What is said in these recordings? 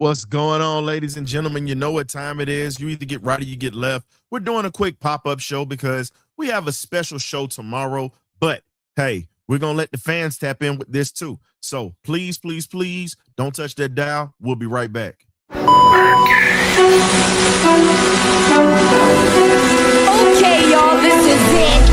What's going on, ladies and gentlemen? You know what time it is. You either get right or you get left. We're doing a quick pop-up show because we have a special show tomorrow. But hey, we're going to let the fans tap in with this too. So please, please, please don't touch that dial. We'll be right back. Okay, y'all, this is it.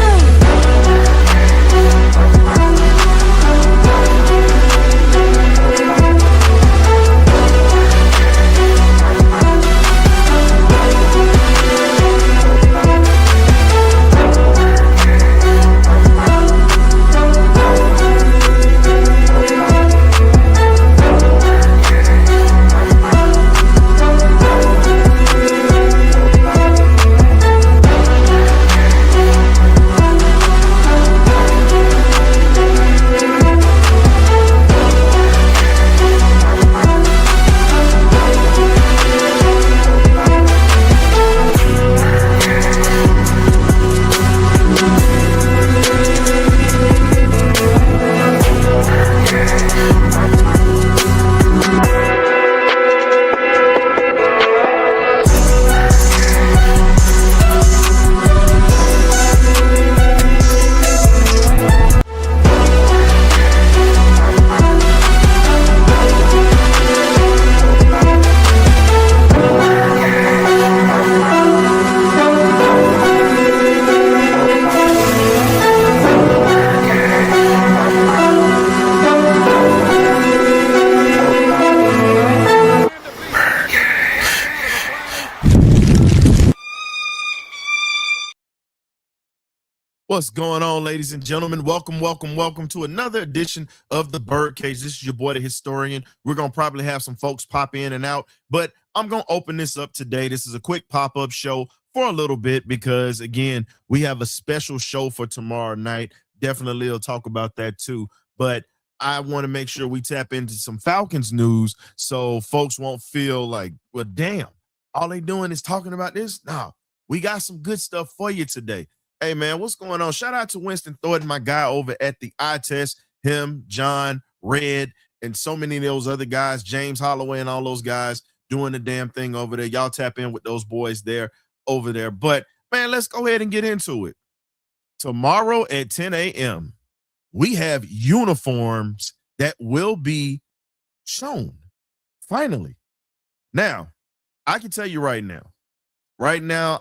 What's going on, ladies and gentlemen? Welcome, welcome, welcome to another edition of the Birdcage. This is your boy, the historian. We're going to probably have some folks pop in and out, but I'm going to open this up today. This is a quick pop-up show for a little bit because, again, we have a special show for tomorrow night. Definitely will talk about that too, but I want to make sure we tap into some Falcons news so folks won't feel like, well, damn, all they doing is talking about this. No, we got some good stuff for you today. Hey, man, what's going on? Shout out to Winston Thornton, my guy over at the Eye Test, him, John, Red, and so many of those other guys, James Holloway and all those guys doing the damn thing over there. Y'all tap in with those boys there over there. But, man, let's go ahead and get into it. Tomorrow at 10 a.m., we have uniforms that will be shown, finally. Now, I can tell you right now,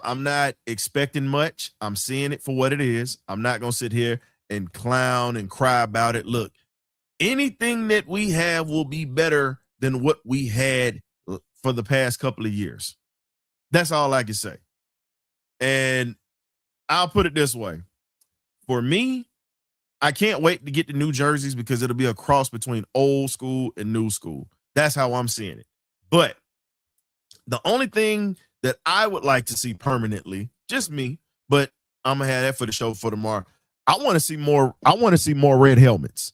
I'm not expecting much. I'm seeing it for what it is. I'm not going to sit here and clown and cry about it. Look, anything that we have will be better than what we had for the past couple of years. That's all I can say. And I'll put it this way. For me, I can't wait to get the new jerseys because it'll be a cross between old school and new school. That's how I'm seeing it. But the only thing that I would like to see permanently, just me, but I'm gonna have that for the show for tomorrow. I want to see more. I want to see more red helmets.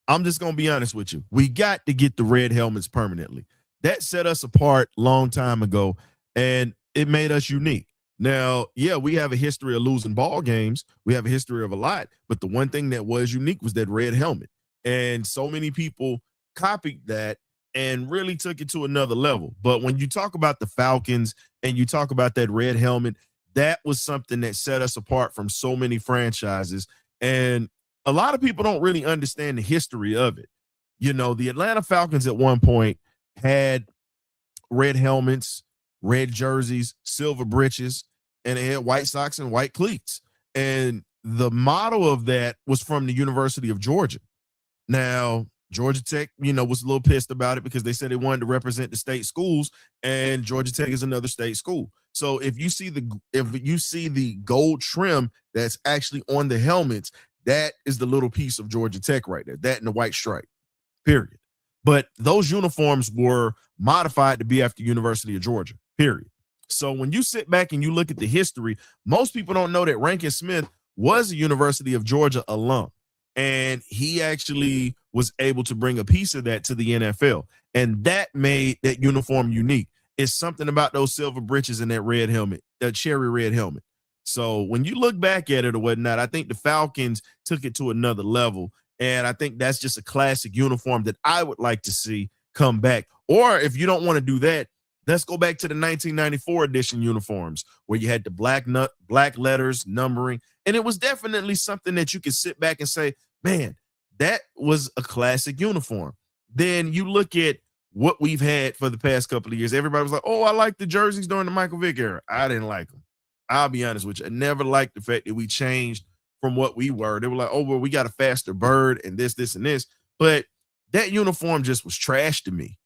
I'm just gonna be honest with you. We got to get the red helmets permanently. That set us apart long time ago, and it made us unique. Now, yeah, we have a history of losing ball games. We have a history of a lot, but the one thing that was unique was that red helmet, and so many people copied that and really took it to another level. But when you talk about the Falcons and you talk about that red helmet, that was something that set us apart from so many franchises. And a lot of people don't really understand the history of it. You know, the Atlanta Falcons at one point had red helmets, red jerseys, silver breeches, and they had white socks and white cleats. And the motto of that was from the University of Georgia. Now, Georgia Tech, was a little pissed about it because they said they wanted to represent the state schools, and Georgia Tech is another state school. So if you see the gold trim that's actually on the helmets, that is the little piece of Georgia Tech right there, that and the white stripe, period. But those uniforms were modified to be after University of Georgia, period. So when you sit back and you look at the history, most people don't know that Rankin Smith was a University of Georgia alum. And he actually was able to bring a piece of that to the NFL. And that made that uniform unique. It's something about those silver breeches and that red helmet, that cherry red helmet. So when you look back at it or whatnot, I think the Falcons took it to another level. And I think that's just a classic uniform that I would like to see come back. Or if you don't want to do that, let's go back to the 1994 edition uniforms where you had the black letters, numbering, and it was definitely something that you could sit back and say, man, that was a classic uniform. Then you look at what we've had for the past couple of years. Everybody was like, oh, I like the jerseys during the Michael Vick era. I didn't like them. I'll be honest with you. I never liked the fact that we changed from what we were. They were like, oh, well, we got a faster bird and this, and this. But that uniform just was trash to me.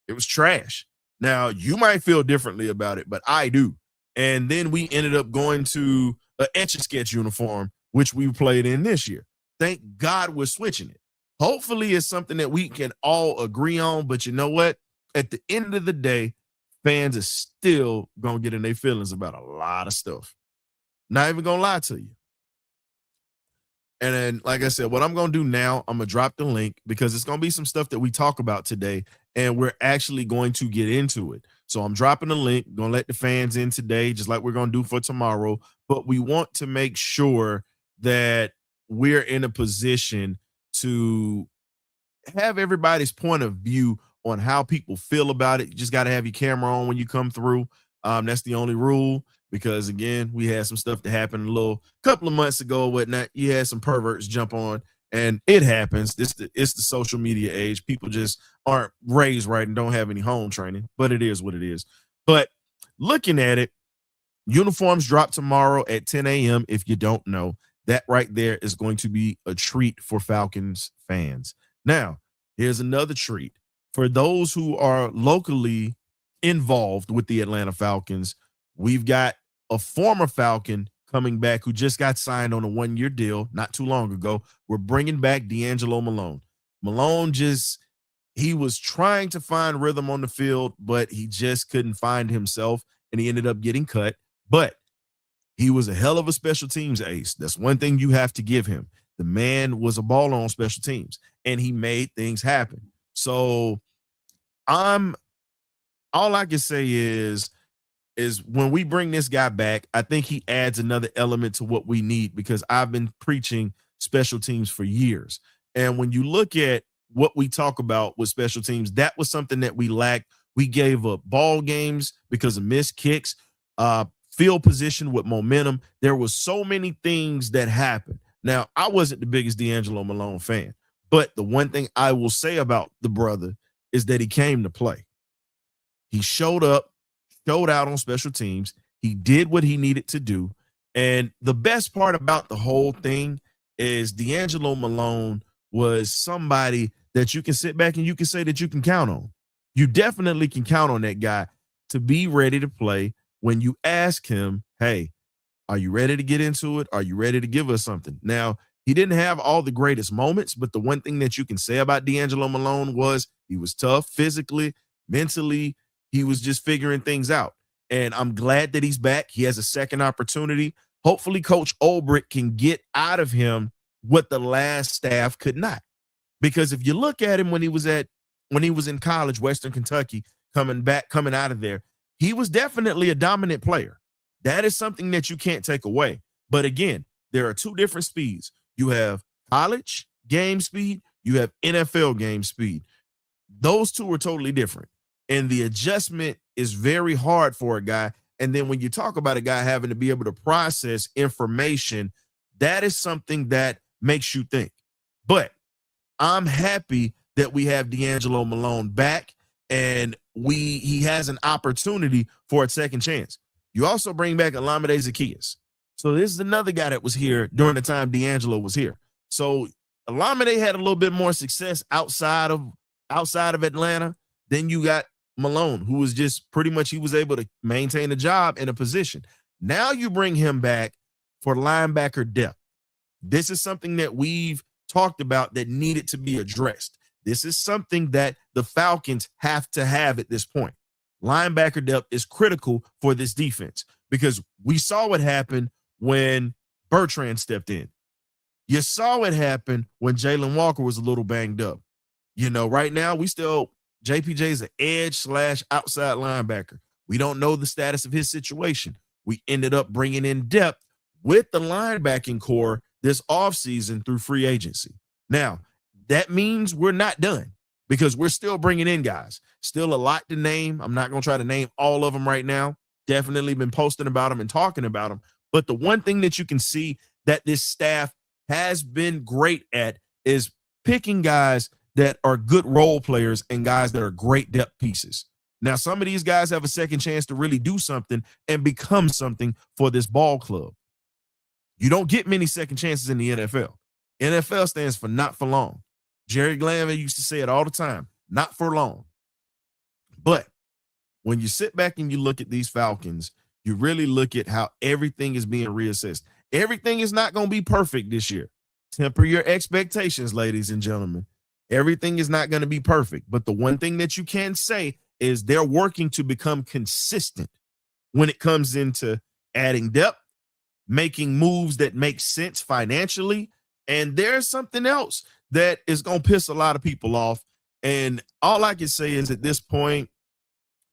It was trash. Now, you might feel differently about it, but I do. And then we ended up going to an Etch-a-Sketch uniform, which we played in this year. Thank God we're switching it. Hopefully it's something that we can all agree on, but you know what? At the end of the day, fans are still going to get in their feelings about a lot of stuff. Not even going to lie to you. And then, like I said, what I'm going to do now, I'm going to drop the link because it's going to be some stuff that we talk about today, and we're actually going to get into it. So I'm dropping the link, going to let the fans in today, just like we're going to do for tomorrow. But we want to make sure that we're in a position to have everybody's point of view on how people feel about it. You just got to have your camera on when you come through. That's the only rule. Because again, we had some stuff that happened a little couple of months ago, whatnot. You had some perverts jump on, and it happens. It's the social media age. People just aren't raised right and don't have any home training, but it is what it is. But looking at it, uniforms drop tomorrow at 10 a.m. If you don't know, that right there is going to be a treat for Falcons fans. Now, here's another treat for those who are locally involved with the Atlanta Falcons. We've got a former Falcon coming back who just got signed on a one-year deal not too long ago. We're bringing back D'Angelo Malone. Malone he was trying to find rhythm on the field, but he just couldn't find himself, and he ended up getting cut. But he was a hell of a special teams ace. That's one thing you have to give him. The man was a baller on special teams, and he made things happen. So all I can say is when we bring this guy back, I think he adds another element to what we need, because I've been preaching special teams for years. And when you look at what we talk about with special teams, that was something that we lacked. We gave up ball games because of missed kicks, field position with momentum. There was so many things that happened. Now, I wasn't the biggest D'Angelo Malone fan, but the one thing I will say about the brother is that he came to play. He showed up, showed out on special teams. He did what he needed to do. And the best part about the whole thing is D'Angelo Malone was somebody that you can sit back and you can say that you can count on. You definitely can count on that guy to be ready to play when you ask him, hey, are you ready to get into it? Are you ready to give us something? Now, he didn't have all the greatest moments, but the one thing that you can say about D'Angelo Malone was he was tough physically, mentally. He was just figuring things out. And I'm glad that he's back. He has a second opportunity. Hopefully, Coach Ulbrich can get out of him what the last staff could not. Because if you look at him when he was in college, Western Kentucky, coming out of there, he was definitely a dominant player. That is something that you can't take away. But again, there are two different speeds. You have college game speed, you have NFL game speed. Those two are totally different. And the adjustment is very hard for a guy. And then when you talk about a guy having to be able to process information, that is something that makes you think. But I'm happy that we have D'Angelo Malone back, and he has an opportunity for a second chance. You also bring back Olamide Zaccheaus. So this is another guy that was here during the time D'Angelo was here. So Olamide had a little bit more success outside of Atlanta. Then you got Malone, who was just pretty much, he was able to maintain a job in a position. Now you bring him back for linebacker depth. This is something that we've talked about that needed to be addressed. This is something that the Falcons have to have at this point. Linebacker depth is critical for this defense, because we saw what happened when Bertrand stepped in. You saw what happened when Jalen Walker was a little banged up. Right now JPJ is an edge/outside linebacker. We don't know the status of his situation. We ended up bringing in depth with the linebacking core this offseason through free agency. Now, that means we're not done, because we're still bringing in guys. Still a lot to name. I'm not going to try to name all of them right now. Definitely been posting about them and talking about them. But the one thing that you can see that this staff has been great at is picking guys that are good role players and guys that are great depth pieces. Now, some of these guys have a second chance to really do something and become something for this ball club. You don't get many second chances in the NFL. NFL stands for not for long. Jerry Glanville used to say it all the time, not for long. But when you sit back and you look at these Falcons, you really look at how everything is being reassessed. Everything is not going to be perfect this year. Temper your expectations, ladies and gentlemen. Everything is not going to be perfect. But the one thing that you can say is they're working to become consistent when it comes into adding depth, making moves that make sense financially. And there's something else that is going to piss a lot of people off. And all I can say is at this point,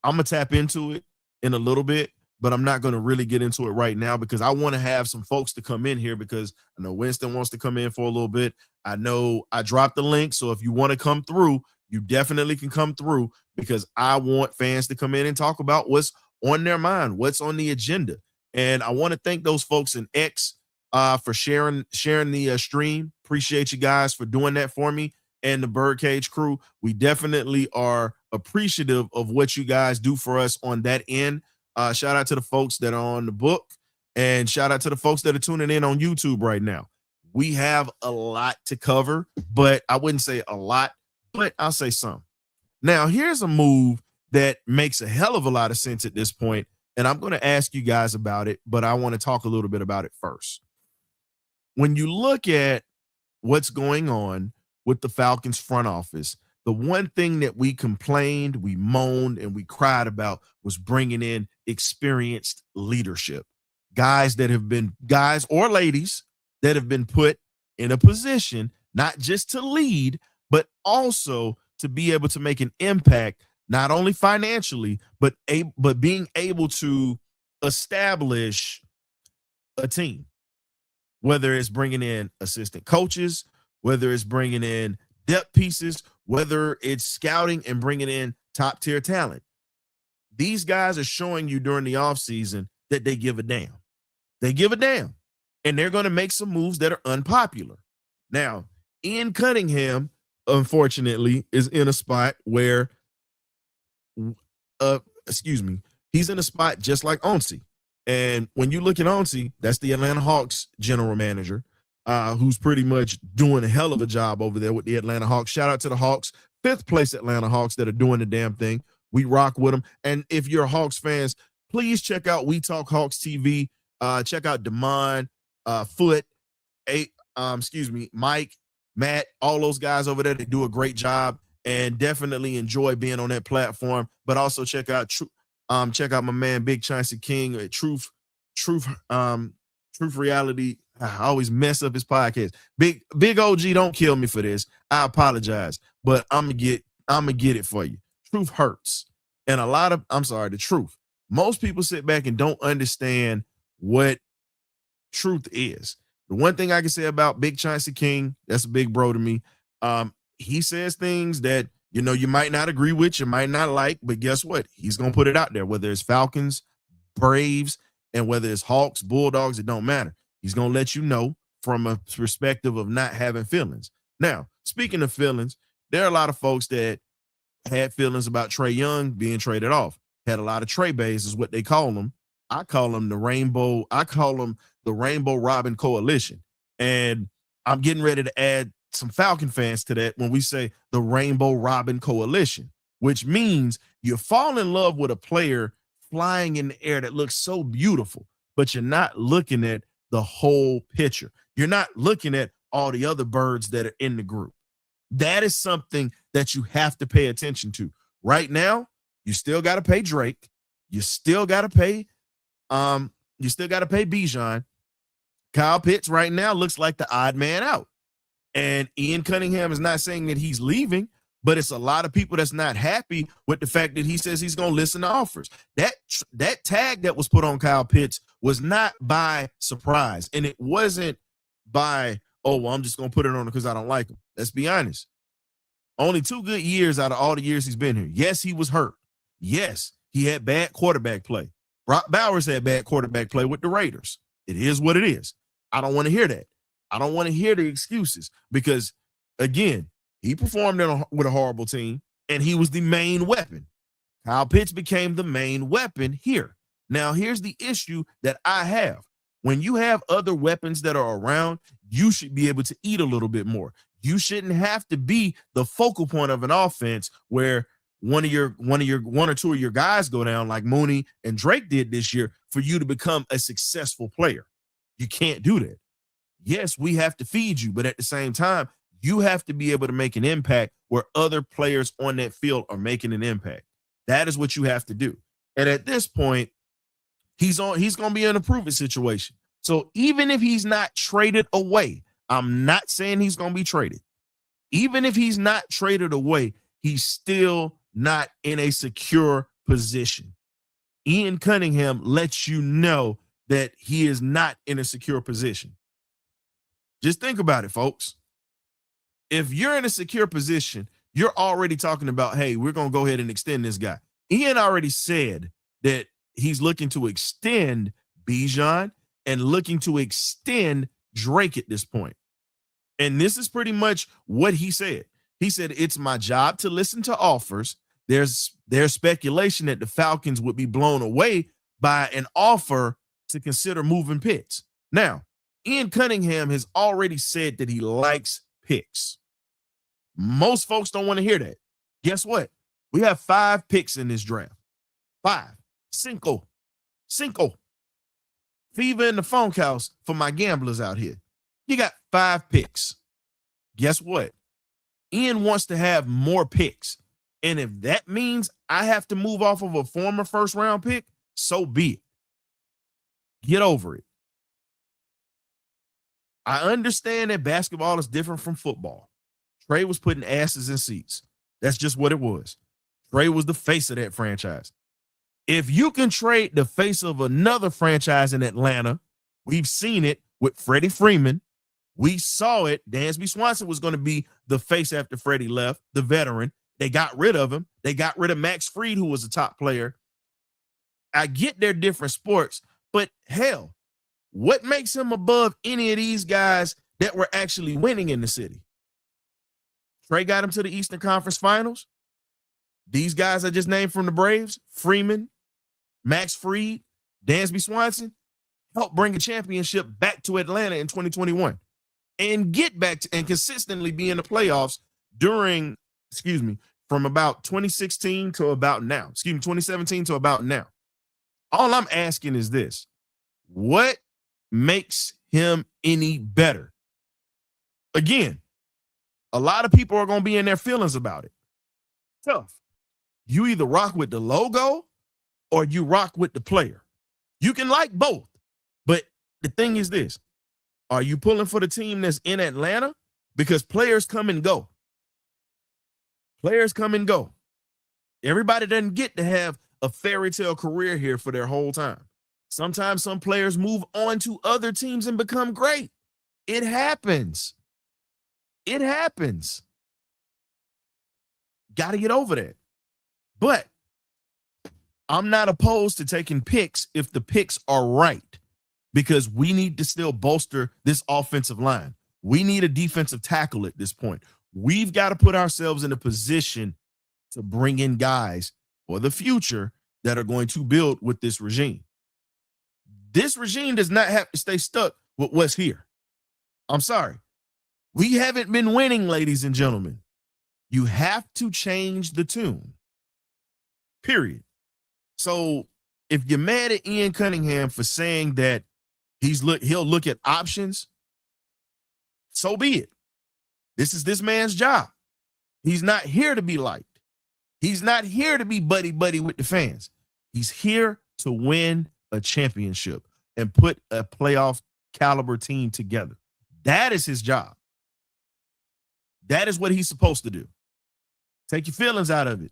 I'm going to tap into it in a little bit, but I'm not going to really get into it right now because I want to have some folks to come in here because I know Winston wants to come in for a little bit. I know I dropped the link. So if you want to come through, you definitely can come through because I want fans to come in and talk about what's on their mind, what's on the agenda. And I want to thank those folks in X for sharing the stream. Appreciate you guys for doing that for me and the Birdcage crew. We definitely are appreciative of what you guys do for us on that end. Shout out to the folks that are on the book and shout out to the folks that are tuning in on YouTube right now. We have a lot to cover, but I wouldn't say a lot, but I'll say some. Now, here's a move that makes a hell of a lot of sense at this point, and I'm going to ask you guys about it, but I want to talk a little bit about it first. When you look at what's going on with the Falcons front office, the one thing that we complained, we moaned, and we cried about was bringing in experienced leadership. Guys that have been, guys or ladies that have been put in a position not just to lead, but also to be able to make an impact, not only financially, but being able to establish a team, whether it's bringing in assistant coaches, whether it's bringing in depth pieces, whether it's scouting and bringing in top tier talent. These guys are showing you during the offseason that they give a damn. They give a damn. And they're going to make some moves that are unpopular. Now, Ian Cunningham, unfortunately, is in a spot where, he's in a spot just like Onsi. And when you look at Onsi, that's the Atlanta Hawks general manager, who's pretty much doing a hell of a job over there with the Atlanta Hawks. Shout out to the Hawks, 5th place Atlanta Hawks that are doing the damn thing. We rock with them. And if you're Hawks fans, please check out We Talk Hawks TV. Check out Damon, Foot, Mike, Matt, all those guys over there. They do a great job and definitely enjoy being on that platform. But also check out my man Big Chauncey King at Truth Reality. I always mess up his podcast. Big OG, don't kill me for this. I apologize, but I'm gonna get it for you. Truth hurts. And the truth. Most people sit back and don't understand what truth is. The one thing I can say about Big Chauncey King, that's a big bro to me. He says things that, you might not agree with, you might not like, but guess what? He's going to put it out there, whether it's Falcons, Braves, and whether it's Hawks, Bulldogs, it don't matter. He's going to let you know from a perspective of not having feelings. Now, speaking of feelings, there are a lot of folks that had feelings about Trae Young being traded off. Had a lot of Trey Bays is what they call them. I call them the Rainbow Robin Coalition. And I'm getting ready to add some Falcon fans to that when we say the Rainbow Robin Coalition, which means you fall in love with a player flying in the air that looks so beautiful, but you're not looking at the whole picture. You're not looking at all the other birds that are in the group. That is something that you have to pay attention to. Right now, you still got to pay Drake. You still got to pay Bijan. Kyle Pitts right now looks like the odd man out. And Ian Cunningham is not saying that he's leaving, but it's a lot of people that's not happy with the fact that he says he's going to listen to offers. That tag that was put on Kyle Pitts was not by surprise. And it wasn't by, I'm just going to put it on because I don't like him. Let's be honest. Only 2 good years out of all the years he's been here. Yes, he was hurt. Yes, he had bad quarterback play. Brock Bowers had bad quarterback play with the Raiders. It is what it is. I don't want to hear that. I don't want to hear the excuses because, again, he performed with a horrible team, and he was the main weapon. Kyle Pitts became the main weapon here. Now, here's the issue that I have. When you have other weapons that are around, you should be able to eat a little bit more. You shouldn't have to be the focal point of an offense where one or two of your guys go down like Mooney and Drake did this year for you to become a successful player. You can't do that. Yes, we have to feed you, but at the same time, you have to be able to make an impact where other players on that field are making an impact. That is what you have to do. And at this point, he's going to be in a prove it situation. So even if he's not traded away, I'm not saying he's going to be traded. Even if he's not traded away, he's still not in a secure position. Ian Cunningham lets you know that he is not in a secure position. Just think about it, folks. If you're in a secure position, you're already talking about, hey, we're going to go ahead and extend this guy. Ian already said that he's looking to extend Bijan and looking to extend Drake at this point. And this is pretty much what he said. He said, it's my job to listen to offers. There's speculation that the Falcons would be blown away by an offer to consider moving Pitts. Now, Ian Cunningham has already said that he likes picks. Most folks don't want to hear that. Guess what? We have 5 picks in this draft. 5. Cinco. Fever in the phone house for my gamblers out here. You got 5 picks. Guess what? Ian wants to have more picks. And if that means I have to move off of a former first-round pick, so be it. Get over it. I understand that basketball is different from football. Trey was putting asses in seats. That's just what it was. Trey was the face of that franchise. If you can trade the face of another franchise in Atlanta, we've seen it with Freddie Freeman. We saw it. Dansby Swanson was going to be the face after Freddie left, the veteran. They got rid of him. They got rid of Max Fried, who was a top player. I get they're different sports, but hell, what makes him above any of these guys that were actually winning in the city? Trey got him to the Eastern Conference Finals. These guys I just named from the Braves, Freeman, Max Fried, Dansby Swanson, helped bring a championship back to Atlanta in 2021 and get back to and consistently be in the playoffs from about 2016 to about now. 2017 to about now. All I'm asking is this: what makes him any better? Again, a lot of people are going to be in their feelings about it. Tough. You either rock with the logo or you rock with the player. You can like both. But the thing is this: are you pulling for the team that's in Atlanta? Because players come and go. Players come and go. Everybody doesn't get to have a fairy tale career here for their whole time. Sometimes some players move on to other teams and become great. It happens. It happens. Got to get over that. But I'm not opposed to taking picks if the picks are right, because we need to still bolster this offensive line. We need a defensive tackle at this point. We've got to put ourselves in a position to bring in guys for the future that are going to build with this regime. This regime does not have to stay stuck with what's here. I'm sorry. We haven't been winning, ladies and gentlemen. You have to change the tune. Period. So if you're mad at Ian Cunningham for saying that he'll look at options, so be it. This is this man's job. He's not here to be liked. He's not here to be buddy-buddy with the fans. He's here to win a championship and put a playoff caliber team together. That is his job. That is what he's supposed to do. Take your feelings out of it.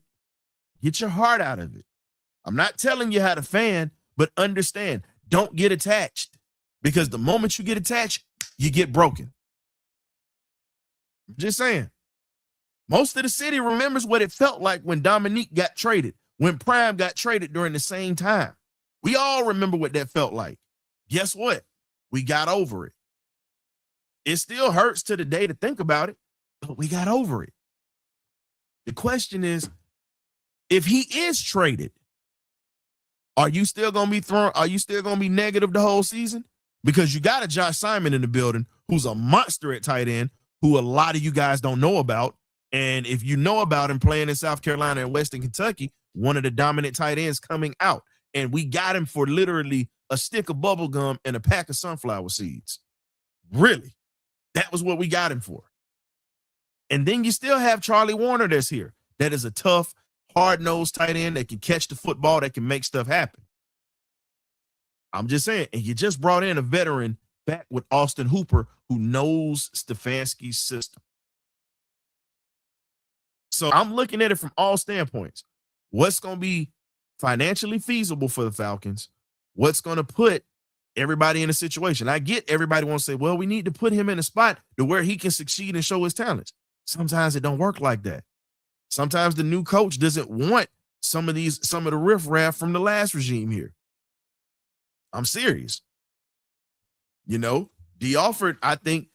Get your heart out of it. I'm not telling you how to fan, but understand, don't get attached, because the moment you get attached, you get broken. Just saying. Most of the city remembers what it felt like when Dominique got traded, when Prime got traded during the same time. We all remember what that felt like. Guess what? We got over it. It still hurts to the day to think about it, but we got over it. The question is, if he is traded, are you still gonna be negative the whole season? Because you got a Josh Simon in the building who's a monster at tight end, who a lot of you guys don't know about. And if you know about him playing in South Carolina and Western Kentucky, one of the dominant tight ends coming out. And we got him for literally a stick of bubble gum and a pack of sunflower seeds. Really. That was what we got him for. And then you still have Charlie Warner that's here. That is a tough, hard-nosed tight end that can catch the football, that can make stuff happen. I'm just saying, and you just brought in a veteran back with Austin Hooper who knows Stefanski's system. So I'm looking at it from all standpoints. What's going to be financially feasible for the Falcons? What's going to put everybody in a situation? I get everybody wants to say, well, we need to put him in a spot to where he can succeed and show his talents. Sometimes it don't work like that. Sometimes the new coach doesn't want some of the riffraff from the last regime here. I'm serious. You know, D. Alford, I think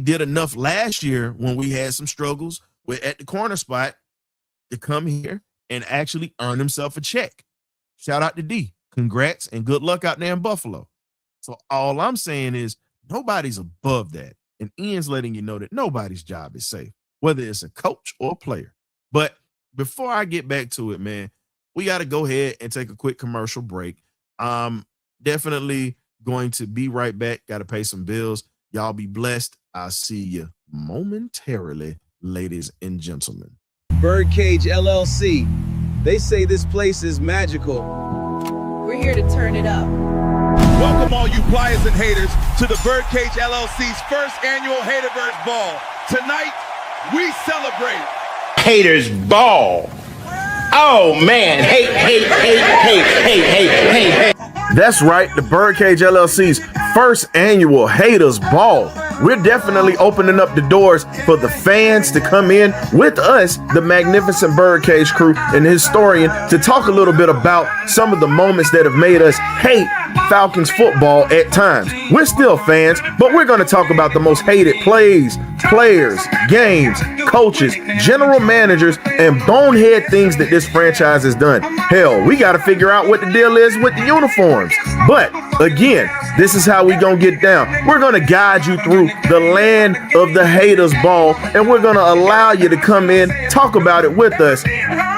did enough last year when we had some struggles at the corner spot to come here and actually earn himself a check. Shout out to D. Congrats and good luck out there in Buffalo. So all I'm saying is nobody's above that. And Ian's letting you know that nobody's job is safe, whether it's a coach or a player. But before I get back to it, man, we got to go ahead and take a quick commercial break. Definitely going to be right back. Got to pay some bills. Y'all be blessed. I'll see you momentarily, ladies and gentlemen. Birdcage LLC. They say this place is magical. We're here to turn it up. Welcome all you pliers and haters to the Birdcage LLC's first annual Haterverse Ball. Tonight, we celebrate Haters Ball. Oh man, hate. That's right, the Birdcage LLC's first annual Haters Ball. We're definitely opening up the doors for the fans to come in with us, the magnificent Birdcage crew and the historian, to talk a little bit about some of the moments that have made us hate Falcons football at times. We're still fans, but we're going to talk about the most hated plays, players, games, coaches, general managers, and bonehead things that this franchise has done. Hell, we got to figure out what the deal is with the uniforms. But again, this is how we going to get down. We're going to guide you through the land of the Haters Ball, and we're going to allow you to come in, talk about it with us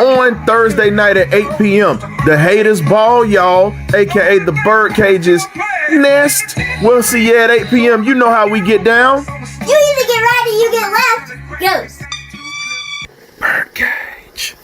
on Thursday night at 8 p.m. The Haters Ball, y'all, aka the Birdcage's nest. We'll see you at 8 p.m. You know how we get down. You either get right or you get left. Ghost. Birdcage.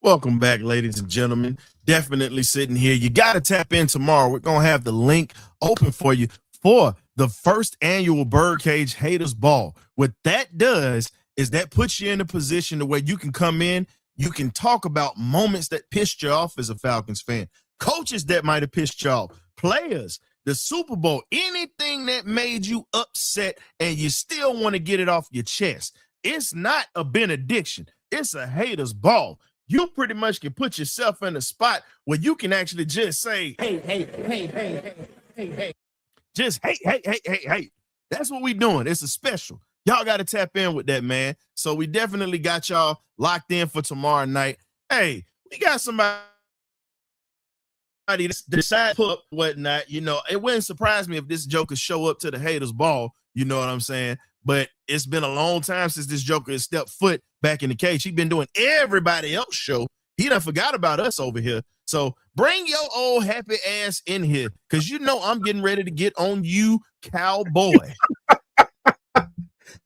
Welcome back, ladies and gentlemen. Definitely sitting here. You got to tap in tomorrow. We're going to have the link open for you for the first annual Birdcage Haters Ball. What that does is that puts you in a position to where you can come in, you can talk about moments that pissed you off as a Falcons fan, coaches that might have pissed you off, players, the Super Bowl, anything that made you upset and you still want to get it off your chest. It's not a benediction. It's a Haters Ball. You pretty much can put yourself in a spot where you can actually just say, hey. Just hey. That's what we doing. It's a special. Y'all got to tap in with that, man. So we definitely got y'all locked in for tomorrow night. Hey, we got somebody that's decide put whatnot. You know, it wouldn't surprise me if this joker show up to the Haters Ball. You know what I'm saying? But it's been a long time since this joker has stepped foot back in the cage. He's been doing everybody else show. He done forgot about us over here. So bring your old happy ass in here, because you know I'm getting ready to get on you, cowboy.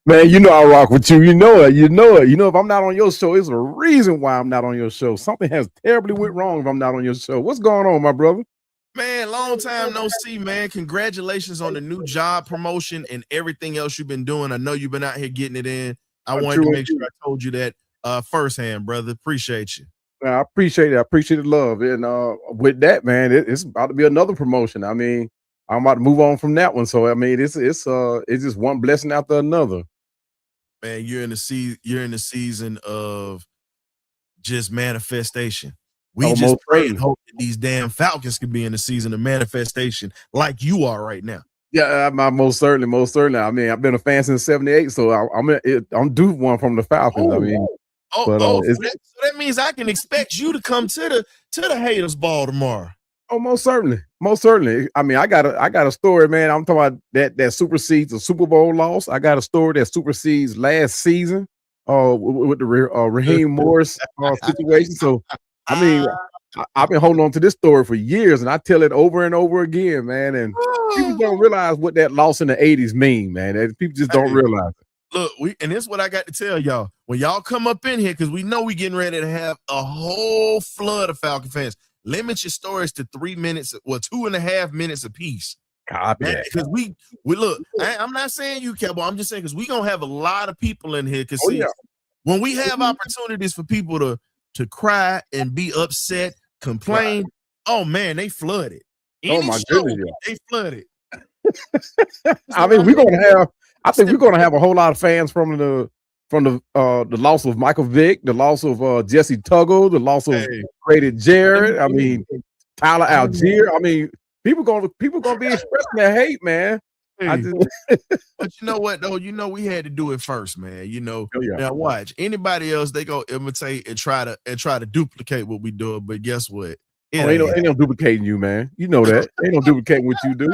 Man, you know I rock with you. You know it. You know, if I'm not on your show, it's a reason why I'm not on your show. Something has terribly went wrong if I'm not on your show. What's going on, my brother? Man, long time no see, man. Congratulations on the new job promotion and everything else you've been doing. I know you've been out here getting it in. I wanted to make sure I told you that firsthand, brother. Appreciate you. I appreciate it. I appreciate the love. And with that, man, it's about to be another promotion. I mean, I'm about to move on from that one. So I mean, it's just one blessing after another. Man, you're in the season of just manifestation. We Oh, just most pray and certainly. hope that these damn Falcons can be in the season of manifestation like you are right now. Yeah, I'm most certainly. I mean, I've been a fan since '78, so I'm due one from the Falcons. I mean, but So that means I can expect you to come to the haters ball tomorrow. oh, most certainly. I mean, I got a story, man. I'm talking about that supersedes a Super Bowl loss. I got a story that supersedes last season, with the Raheem Morris situation. So, I mean, I've been holding on to this story for years, and I tell it over and over again, man. And people don't realize what that loss in the '80s mean, man. And people just don't realize it. Look, and this is what I got to tell y'all. When y'all come up in here, because we know we getting ready to have a whole flood of Falcon fans. Limit your stories to 3 minutes, 2.5 minutes apiece. Copy that. Because we look, I'm not saying you, Cowboy. I'm just saying because we're gonna have a lot of people in here. Because when we have opportunities for people to cry and be upset, complain, oh man, they flooded. My goodness, they flooded. I mean, I think we're gonna have a whole lot of fans from the loss of Michael Vick, the loss of Jesse Tuggle, the loss of Grady Jarrett. I mean, Tyler Algier. I mean, people gonna be expressing their hate, man. But you know what though? You know we had to do it first, man. You know, now watch anybody else, they go imitate and try to duplicate what we do. But guess what? Ain't no duplicating you, man. You know that. Ain't no duplicating what you do.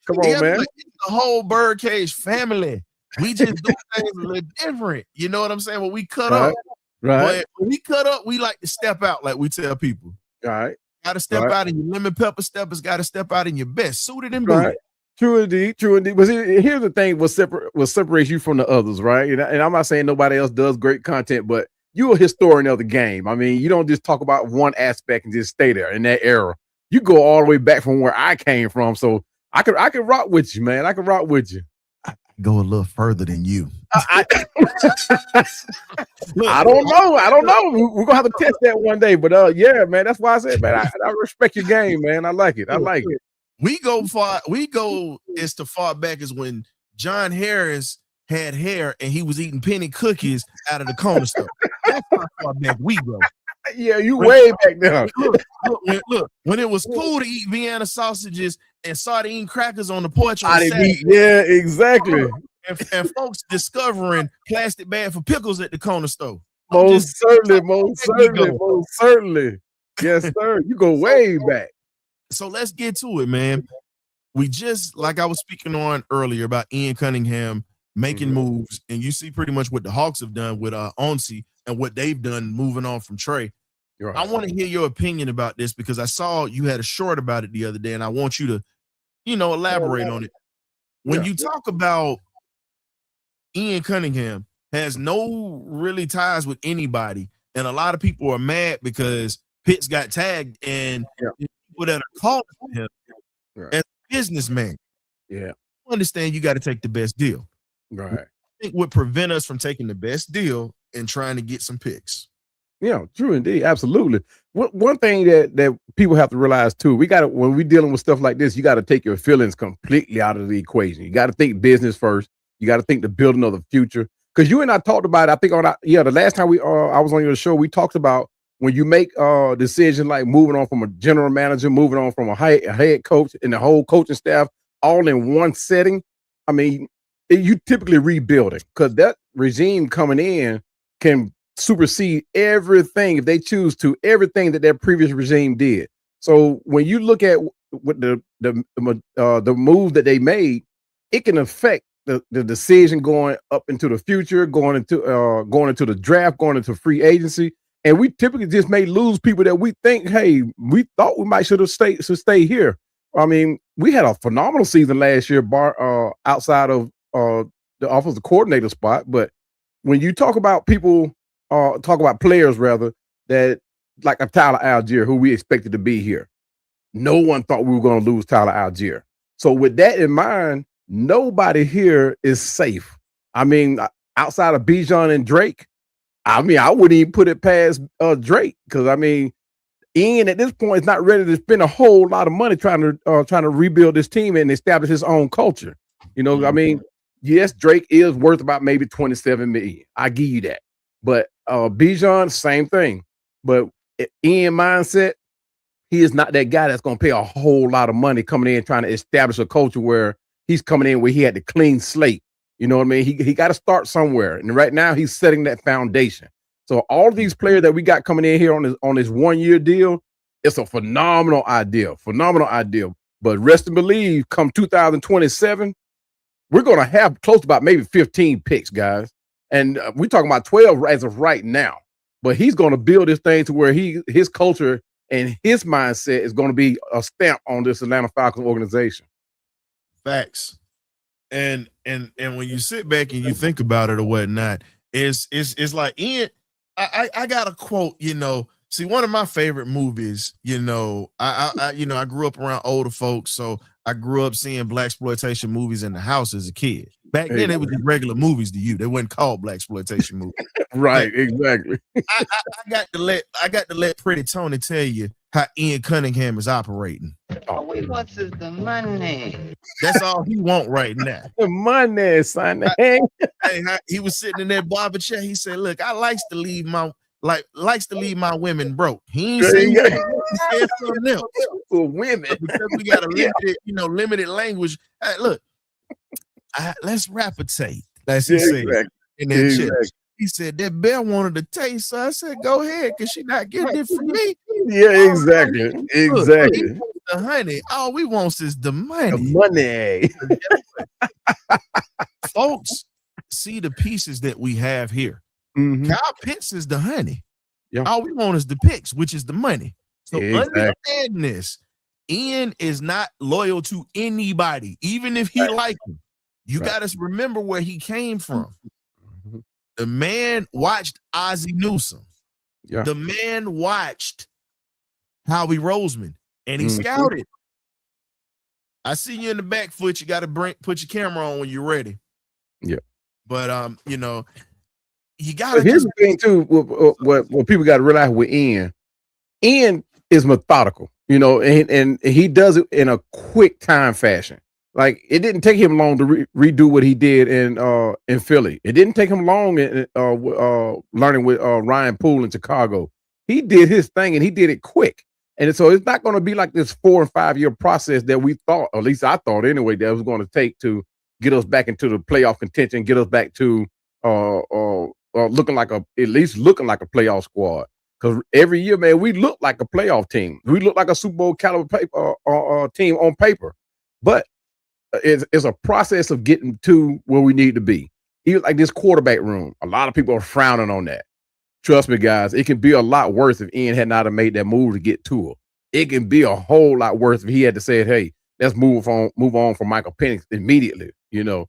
Come on, man. It's the whole Birdcage family. We just do things a little different. You know what I'm saying? When we cut up, right? But when we cut up, we like to step out, like we tell people. All right. Got to step out in your lemon pepper steppers. Got to step out in your best suited and booted. Right. True indeed. But here's the thing: what separates you from the others, right? And I'm not saying nobody else does great content, but you're a historian of the game. I mean, you don't just talk about one aspect and just stay there in that era. You go all the way back from where I came from, so I can rock with you, man. I can rock with you. Go a little further than you. I don't know. We're gonna have to test that one day. But yeah, man, that's why I said, man, I respect your game, man. I like it. We go far. We go as far back as when John Harris had hair and he was eating penny cookies out of the corner store. That's how far back we go. Yeah, you way back there. Look, when it was cool to eat Vienna sausages and sardine crackers on the porch. Yeah, exactly. And folks discovering plastic bag for pickles at the corner store. Most certainly. Yes, sir. You go way back. So let's get to it, man. We just, like I was speaking on earlier about Ian Cunningham making moves, and you see pretty much what the Hawks have done with Onsi and what they've done moving on from Trey. Right. I want to hear your opinion about this because I saw you had a short about it the other day, and I want you to, elaborate on it. When you talk about Ian Cunningham has no really ties with anybody, and a lot of people are mad because Pitts got tagged, and people that are calling him as a businessman. Yeah, I understand you got to take the best deal. Right. I think would prevent us from taking the best deal and trying to get some picks. Yeah, true indeed. Absolutely. One thing that people have to realize too, when we're dealing with stuff like this, you got to take your feelings completely out of the equation. You got to think business first. You got to think the building of the future. Because you and I talked about it, I think the last time I was on your show, we talked about when you make a decision like moving on from a general manager, moving on from a head coach and the whole coaching staff all in one setting. I mean, you typically rebuilding because that regime coming in can supersede everything if they choose to, everything that their previous regime did. So when you look at what the move that they made, it can affect the decision going up into the future, going into the draft, going into free agency. And we typically just may lose people that we think, hey, we thought we might should stay here. I mean, we had a phenomenal season last year, outside of the offensive coordinator spot. But when you talk about people, talk about players rather, that like a Tyler Algier, who we expected to be here, no one thought we were going to lose Tyler Algier. So with that in mind, nobody here is safe. I mean, outside of Bijan and Drake, I mean, I wouldn't even put it past Drake because I mean, Ian at this point is not ready to spend a whole lot of money trying to rebuild this team and establish his own culture. You know, I mean, yes, Drake is worth about maybe 27 million. I give you that. But Bijan, same thing. But Ian mindset, he is not that guy that's going to pay a whole lot of money coming in trying to establish a culture where he's coming in where he had to clean slate. You know what I mean? He got to start somewhere. And right now he's setting that foundation. So all of these players that we got coming in here on this 1 year deal, it's a phenomenal idea. But rest and believe, come 2027, we're going to have close to about maybe 15 picks, guys. And we're talking about 12 as of right now. But he's going to build this thing to where his culture and his mindset is going to be a stamp on this Atlanta Falcons organization. Facts. And when you sit back and you think about it or whatnot, it's like Ian. I got a quote. You know, see, one of my favorite movies. You know, I grew up around older folks, so I grew up seeing blaxploitation movies in the house as a kid. Back then, it was just regular movies to you. They weren't called blaxploitation movies. Right, exactly. I got to let Pretty Tony tell you how Ian Cunningham is operating. All he wants is the money. That's all he want right now. The money, son. He was sitting in that barber chair. He said, "Look, I likes to leave my women broke." He ain't saying that. He said something else. For women, because we got a limited language. Hey, look, let's rapatate. That's he said in that chair. He said that Bear wanted to taste, so I said, "Go ahead, cause she not getting it from me." Yeah, exactly. Look, Exactly. The honey, all we want is the money. The money. Folks, see the pieces that we have here. Mm-hmm. Kyle Pitts is the honey. Yeah. All we want is the picks, which is the money. So Exactly. understand this. Ian is not loyal to anybody, even if he like him. You got to remember where he came from. Mm-hmm. The man watched Ozzie Newsome. Yeah. The man watched Howie Roseman, and he scouted. I see you in the back foot. You got to put your camera on when you're ready. Yeah. But you know, you got to. Here's the thing too. What people got to realize with Ian is methodical. You know, and he does it in a quick time fashion. Like it didn't take him long to redo what he did in Philly. It didn't take him long in learning with Ryan Poole in Chicago. He did his thing and he did it quick. And so it's not going to be like this 4 or 5 year process that we thought, or at least I thought anyway, that it was going to take to get us back into the playoff contention, get us back to looking like at least looking like a playoff squad. Because every year, man, we look like a playoff team. We look like a Super Bowl caliber team on paper. But it's a process of getting to where we need to be. Even like this quarterback room, a lot of people are frowning on that. Trust me, guys, it can be a lot worse if Ian had not have made that move to get to it. It can be a whole lot worse if he had to say, "Hey, let's move on from Michael Penix immediately." You know,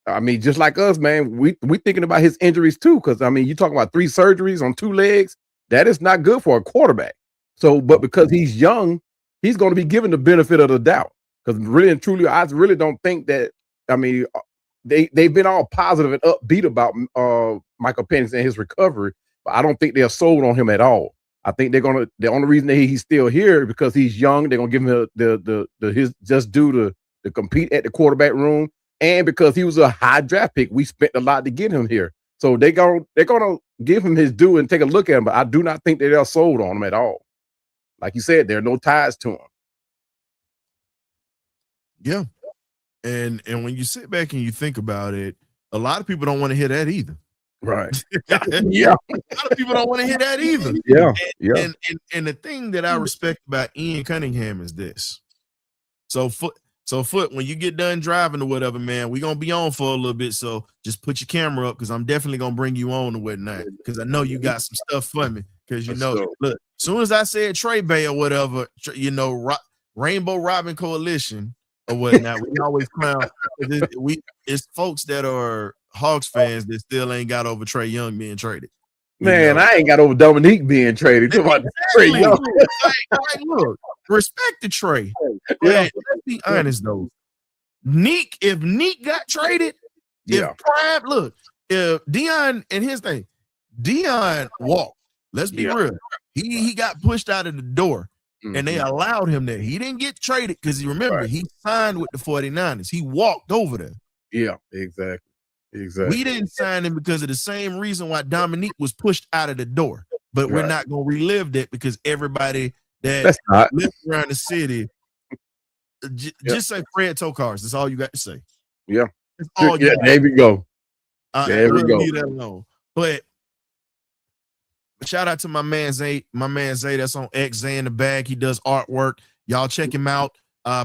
I mean, just like us, man, we thinking about his injuries too. Because I mean, you talking about 3 surgeries on 2 legs. That is not good for a quarterback. So, but because he's young, he's going to be given the benefit of the doubt. Because really and truly, I really don't think that. I mean, they've been all positive and upbeat about Michael Penix and his recovery. But I don't think they're sold on him at all. I think the only reason that he's still here is because he's young. They're gonna give him his just due to compete at the quarterback room, and because he was a high draft pick, we spent a lot to get him here. So they're gonna give him his due and take a look at him. But I do not think that they're sold on him at all. Like you said, there are no ties to him. Yeah, and when you sit back and you think about it, a lot of people don't want to hear that either. Right. Yeah. A lot of people don't want to hear that either. Yeah. And the thing that I respect about Ian Cunningham is this. So Foot, when you get done driving or whatever, man, we're gonna be on for a little bit. So just put your camera up because I'm definitely gonna bring you on or whatnot. Because I know you got some stuff for me. Because you know, look, as soon as I said Trey Bay or whatever, you know, Rainbow Robin Coalition or whatnot, we always clown. It's folks that are Hawks fans that still ain't got over Trae Young being traded. Man, I ain't got over Dominique being traded. Exactly. Trae Young. Like, look, respect the Trae. Yeah. Let's be honest though. If Neek got traded, if Dion and his thing, Dion walked. Let's be real. He got pushed out of the door, and they allowed him there. He didn't get traded because he signed with the 49ers. He walked over there. Yeah, exactly. We didn't sign him because of the same reason why Dominique was pushed out of the door. But we're not going to relive that because everybody that lives around the city, just say Fred Tokars. That's all you got to say. Yeah. That's all you got. There we go. There we go. Leave that alone. But shout out to my man Zay. My man Zay, that's on X, Zay in the bag. He does artwork. Y'all check him out.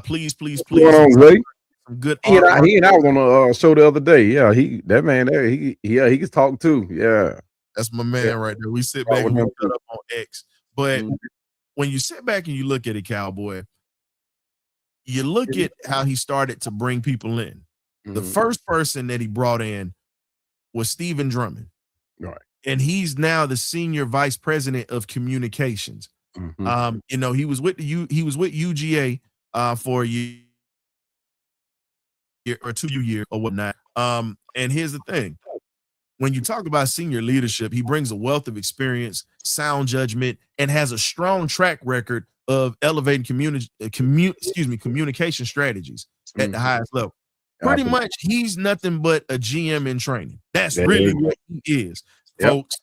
Please. What's going on, Zay? Some good He and I was on a show the other day. Yeah, that man there, he can talk too. Yeah. That's my man right there. We sit back and we cut up on X. But when you sit back and you look at it, Cowboy, you look at how he started to bring people in. The first person that he brought in was Stephen Drummond. Right. And he's now the senior vice president of communications. You know, he was with UGA for a year or 2 years or whatnot. And here's the thing. When you talk about senior leadership, he brings a wealth of experience, sound judgment, and has a strong track record of elevating communication strategies at the highest level. Pretty much, he's nothing but a GM in training. That's really what he is, folks.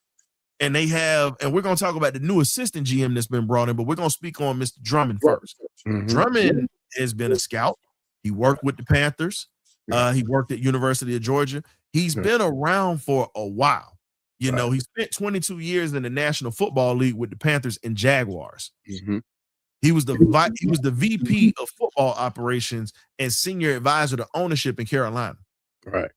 And we're going to talk about the new assistant GM that's been brought in, but we're going to speak on Mr. Drummond first. Drummond has been a scout. He worked with the Panthers. He worked at University of Georgia. He's been around for a while. You know, he spent 22 years in the National Football League with the Panthers and Jaguars. He was the VP of football operations and senior advisor to ownership in Carolina. Right.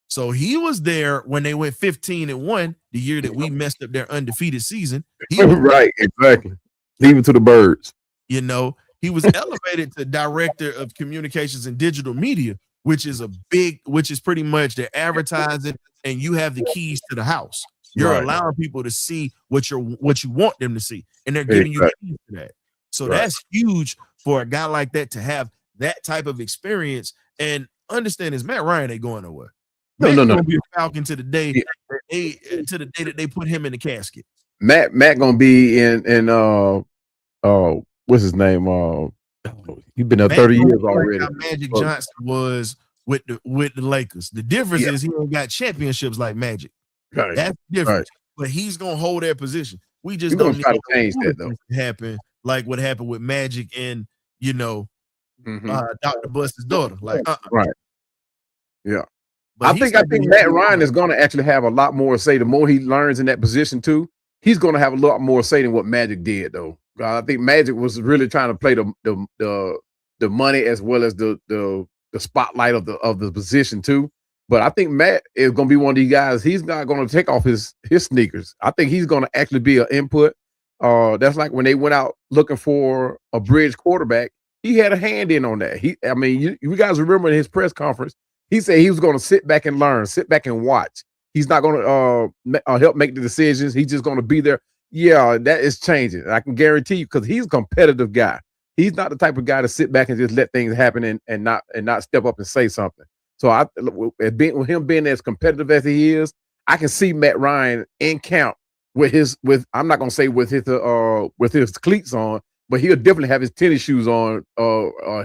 So he was there when they went 15-1, the year that we messed up their undefeated season. Right, exactly. Leave it to the birds. You know, he was elevated to director of communications and digital media, which is pretty much their advertising, and you have the keys to the house. You're allowing people to see what you want them to see, and they're giving you the keys to that. So that's huge for a guy like that to have that type of experience and understand is Matt Ryan ain't going nowhere. No. Gonna be a Falcon to the day that they put him in the casket. Matt gonna be in what's his name? He's been there 30 years already. Magic Johnson was with the Lakers. The difference is he ain't got championships like Magic. Right. That's different. But he's gonna hold that position. We just don't need to change that though. Happen like what happened with Magic and Dr. Bust's daughter. Like right. Yeah. But I think Matt Ryan is going to actually have a lot more say. The more he learns in that position too, he's going to have a lot more say than what Magic did, though. I think Magic was really trying to play the money as well as the spotlight of the position too. But I think Matt is going to be one of these guys. He's not going to take off his sneakers. I think he's going to actually be an input. That's like when they went out looking for a bridge quarterback. He had a hand in on that. You guys remember in his press conference, he said he was going to sit back and learn, sit back and watch. He's not going to help make the decisions. He's just going to be there. Yeah, that is changing. I can guarantee you because he's a competitive guy. He's not the type of guy to sit back and just let things happen and not step up and say something. So with him being as competitive as he is, I can see Matt Ryan in camp with I'm not going to say with his cleats on, but he'll definitely have his tennis shoes on,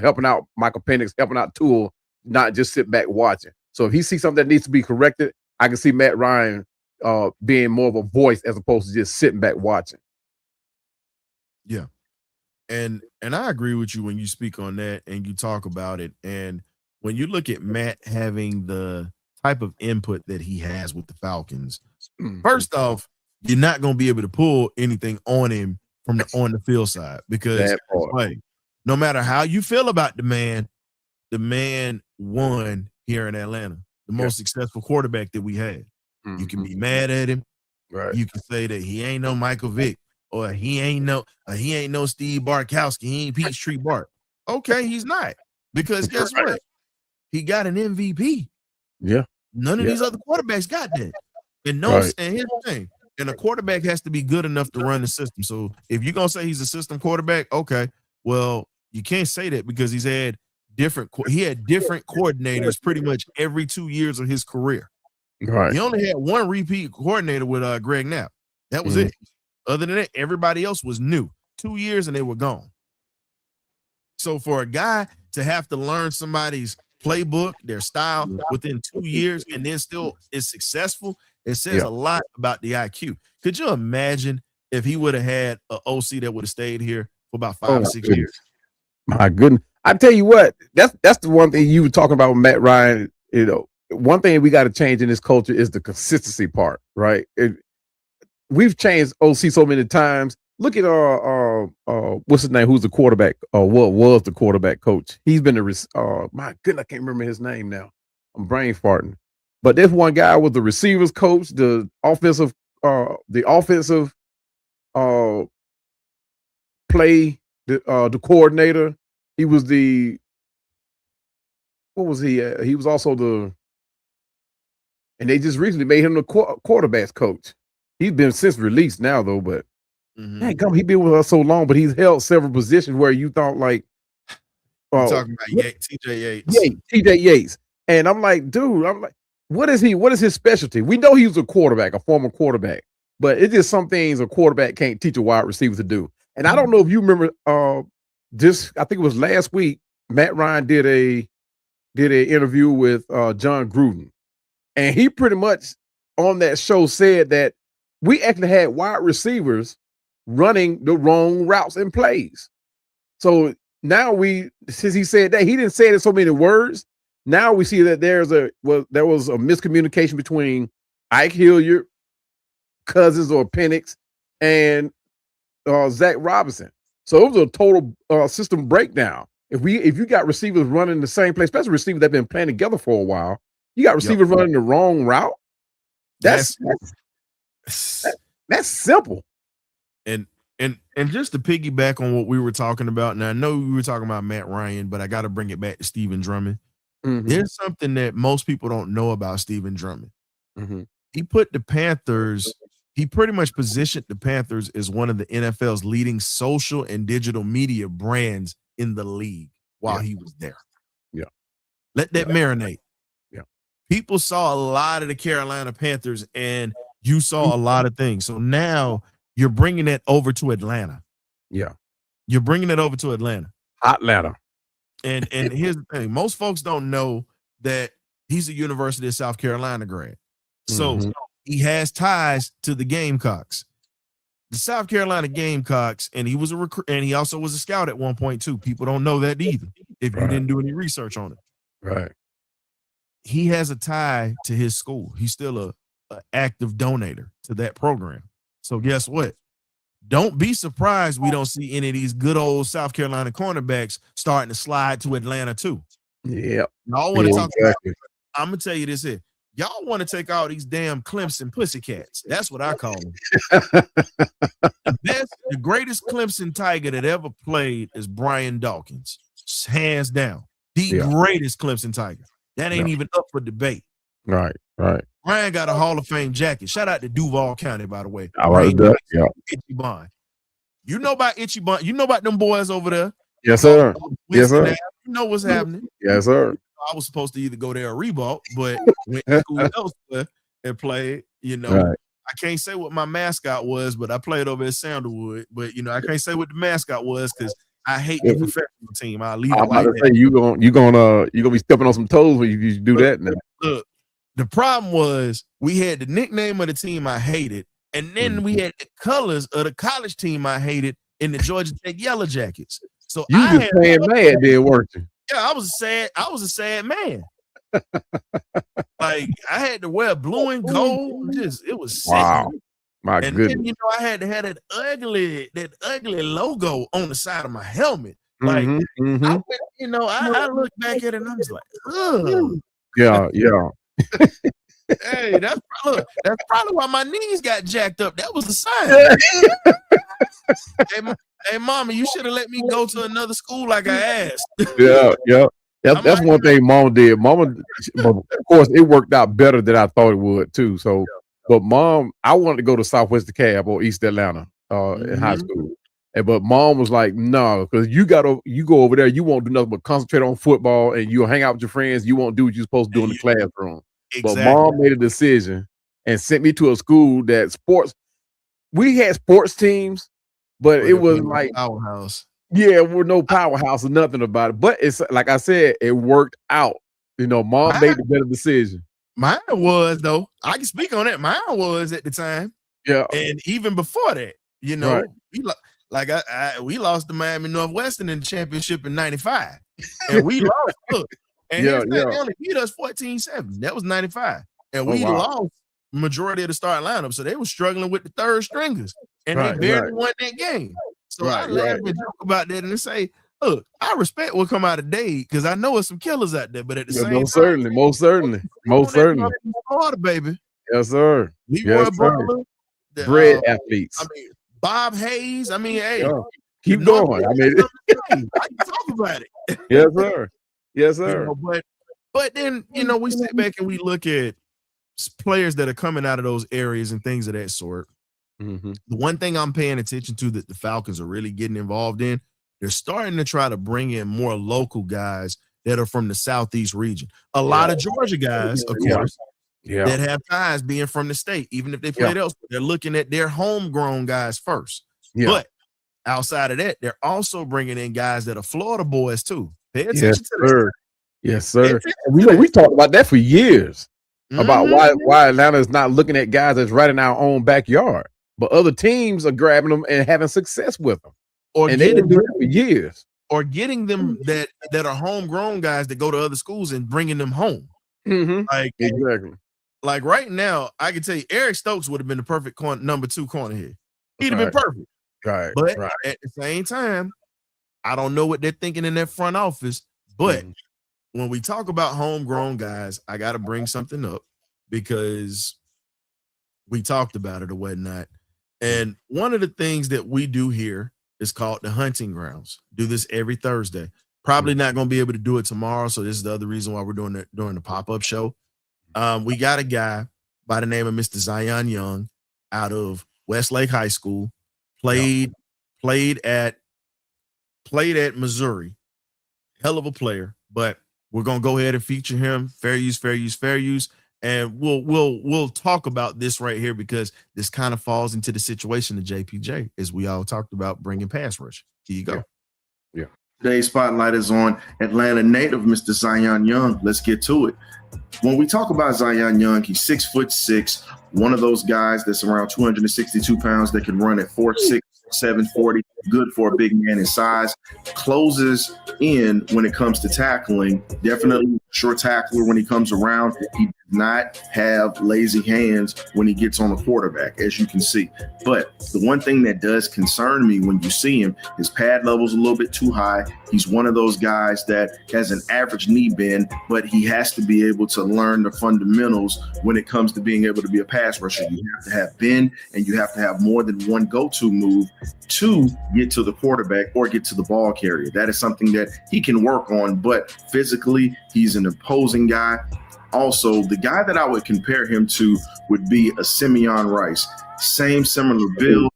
helping out Michael Penix, helping out Toole, not just sit back watching. So if he sees something that needs to be corrected, I can see Matt Ryan being more of a voice as opposed to just sitting back watching. Yeah. And I agree with you when you speak on that and you talk about it. And when you look at Matt having the type of input that he has with the Falcons, first off, you're not going to be able to pull anything on him from on the field side because no matter how you feel about the man won here in Atlanta, the most successful quarterback that we had. You can be mad at him. Right. You can say that he ain't no Michael Vick or he ain't no Steve Bartkowski. He ain't Peachtree Bart. Okay, he's not. Because guess what? He got an MVP. Yeah. None of these other quarterbacks got that. And and here's the thing. And a quarterback has to be good enough to run the system. So if you're gonna say he's a system quarterback, okay, well, you can't say that because he had different coordinators pretty much every 2 years of his career. Right. He only had one repeat coordinator with Greg Knapp. That was it. Other than that, everybody else was new. 2 years and they were gone. So for a guy to have to learn somebody's playbook, their style within 2 years, and then still is successful, it says a lot about the IQ. Could you imagine if he would have had an OC that would have stayed here for about 5 or 6 years? My goodness. I tell you what, that's the one thing you were talking about with Matt Ryan. You know, one thing we got to change in this culture is the consistency part, right? We've changed OC so many times. Look at what's his name? Who's the quarterback? What was the quarterback coach? He's been the my goodness, I can't remember his name now. I'm brain farting. But this one guy was the receivers coach, the offensive play, the coordinator. He was what was he? He was also and they just recently made him the quarterbacks coach. He's been since released now though, but man, come, he been with us so long, but he's held several positions where you thought like, talking about TJ Yates. TJ Yates. And I'm like, dude, what is he? What is his specialty? We know he was a quarterback, a former quarterback, but it's just some things a quarterback can't teach a wide receiver to do. And I don't know if you remember I think it was last week, Matt Ryan did an interview with John Gruden. And he pretty much on that show said that we actually had wide receivers running the wrong routes and plays. So now since he said that, he didn't say it in so many words. Now we see that there was a miscommunication between Ike Hilliard, Cousins or Penix, and Zach Robinson. So it was a total system breakdown. If you got receivers running the same play, especially receivers that have been playing together for a while, you got receivers running the wrong route. That's simple. And just to piggyback on what we were talking about, and I know we were talking about Matt Ryan, but I got to bring it back to Stephen Drummond. Mm-hmm. There's something that most people don't know about Stephen Drummond. Mm-hmm. He put the Panthers, he pretty much positioned the Panthers as one of the NFL's leading social and digital media brands in the league while he was there. Yeah. Let that marinate. Yeah. People saw a lot of the Carolina Panthers and you saw a lot of things. So now you're bringing it over to Atlanta. Yeah. You're bringing it over to Atlanta. Atlanta. And here's the thing. Most folks don't know that he's a University of South Carolina grad. So he has ties to the Gamecocks. The South Carolina Gamecocks, and he was a recruit, and he also was a scout at one point too. People don't know that either if you didn't do any research on it. Right. He has a tie to his school. He's still a active donator to that program. So guess what? Don't be surprised we don't see any of these good old South Carolina cornerbacks starting to slide to Atlanta too. Yeah. Y'all want to talk about, I'm going to tell you this here. Y'all want to take all these damn Clemson pussycats. That's what I call them. The greatest Clemson Tiger that ever played is Brian Dawkins. Hands down. The greatest Clemson Tiger. That ain't even up for debate. Right. Brian got a Hall of Fame jacket. Shout out to Duval County, by the way. I like that. Yeah. Itchy Bond. You know about Itchy Bond. You know about them boys over there. Yes, sir. Yes, sir. You know what's happening. Yes, sir. I was supposed to either go there or Reebok, but went to school elsewhere and played. You know, I can't say what my mascot was, but I played over at Sandalwood. But you know, I can't say what the mascot was because I hate the professional team. I'll leave it like that. You gonna be stepping on some toes when you do that now. Look, the problem was we had the nickname of the team I hated, and then we had the colors of the college team I hated in the Georgia Tech Yellow Jackets. So you just playing mad, then, weren't you? Yeah, I was a sad man. Like I had to wear blue and gold. It was sick. Wow. My and goodness. then, you know, I had to have that ugly logo on the side of my helmet. Like I look back at it and I was like, ugh. Yeah. Hey, that's probably why my knees got jacked up. That was the sign. Hey, mama, you should have let me go to another school like I asked. Yeah. That's one thing Mama did. Mama, of course, it worked out better than I thought it would too. So, but Mom, I wanted to go to Southwest DeKalb or East Atlanta in high school. But Mom was like, no, because you go over there, you won't do nothing but concentrate on football and you'll hang out with your friends. You won't do what you're supposed to do in the classroom. Exactly. But Mom made a decision and sent me to a school that sports. we had sports teams, but it was like powerhouse. Yeah, we're no powerhouse or nothing about it. But it's like I said, it worked out. Mom made the better decision. Mine was though. I can speak on that. Mine was at the time. Yeah, and even before that, Right. we lost to Miami Northwestern in the championship in '95, and we lost. Look, and Yeah, they only beat us 14-7. That was '95, and we wow. lost majority of the start lineup, so they were struggling with the third stringers, and Right, they barely right. won that game. So I Right, laugh right. and joke about that and say, look, I respect what come out of Dade because I know it's some killers out there, but at the Yeah, same most time, certainly, most certainly, most certainly. Florida, baby. Yes, sir. Leroy Yes, sir. Butler, Bred athletes. I mean, Bob Hayes. I mean, hey, Yeah. Keep the North going. I Carolina mean, I can talk about it. yes, sir. Yes, You sir. know, but then we sit back and we look at players that are coming out of those areas and things of that sort. Mhm. The one thing I'm paying attention to that the Falcons are really getting involved in, they're starting to try to bring in more local guys that are from the Southeast region. A lot of Georgia guys, of Yeah. course, Yeah. that have ties being from the state, even if they played elsewhere. They're looking at their homegrown guys first. Yeah. But outside of that, they're also bringing in guys that are Florida boys too. Pay attention Yes, to that. sir. Yes, sir. attention And we talked about that for years about Mhm. why Atlanta is not looking at guys that's right in our own backyard, but other teams are grabbing them and having success with them. or And they've getting been doing it for years. or getting them that are homegrown guys that go to other schools and bringing them home. Mm-hmm. Like Exactly. right now, I can tell you, Eric Stokes would have been the perfect number 2 corner here. He'd have Right. been perfect. Right. But right. at the same time, I don't know what they're thinking in their front office. But Mhm. when we talk about homegrown guys, I got to bring something up because we talked about it or whatnot. And one of the things that we do here is called the hunting grounds. Do this every Thursday. Probably not going to be able to do it tomorrow. So this is the other reason why we're doing it during the pop-up show. We got a guy by the name of Mr. Zion Young out of Westlake High School. Played at Missouri. Hell of a player, but we're gonna go ahead and feature him. Fair use. And we'll talk about this right here because this kind of falls into the situation of JPJ, as we all talked about bringing pass rush. Here you go. Yeah. Today's spotlight is on Atlanta native Mr. Zion Young. Let's get to it. When we talk about Zion Young, he's 6'6", one of those guys that's around 262 pounds that can run at 4.6, 740, good for a big man in size. Closes in when it comes to tackling. Definitely a sure tackler when he comes around. He does not have lazy hands when he gets on the quarterback, as you can see. But the one thing that does concern me when you see him, his pad level's a little bit too high. He's one of those guys that has an average knee bend, but he has to be able to learn the fundamentals when it comes to being able to be a pass rusher. You have to have bend, and you have to have more than one go-to move to get to the quarterback or get to the ball carrier. That is something that he can work on, but physically, he's an imposing guy. Also, the guy that I would compare him to would be a Simeon Rice. Similar build.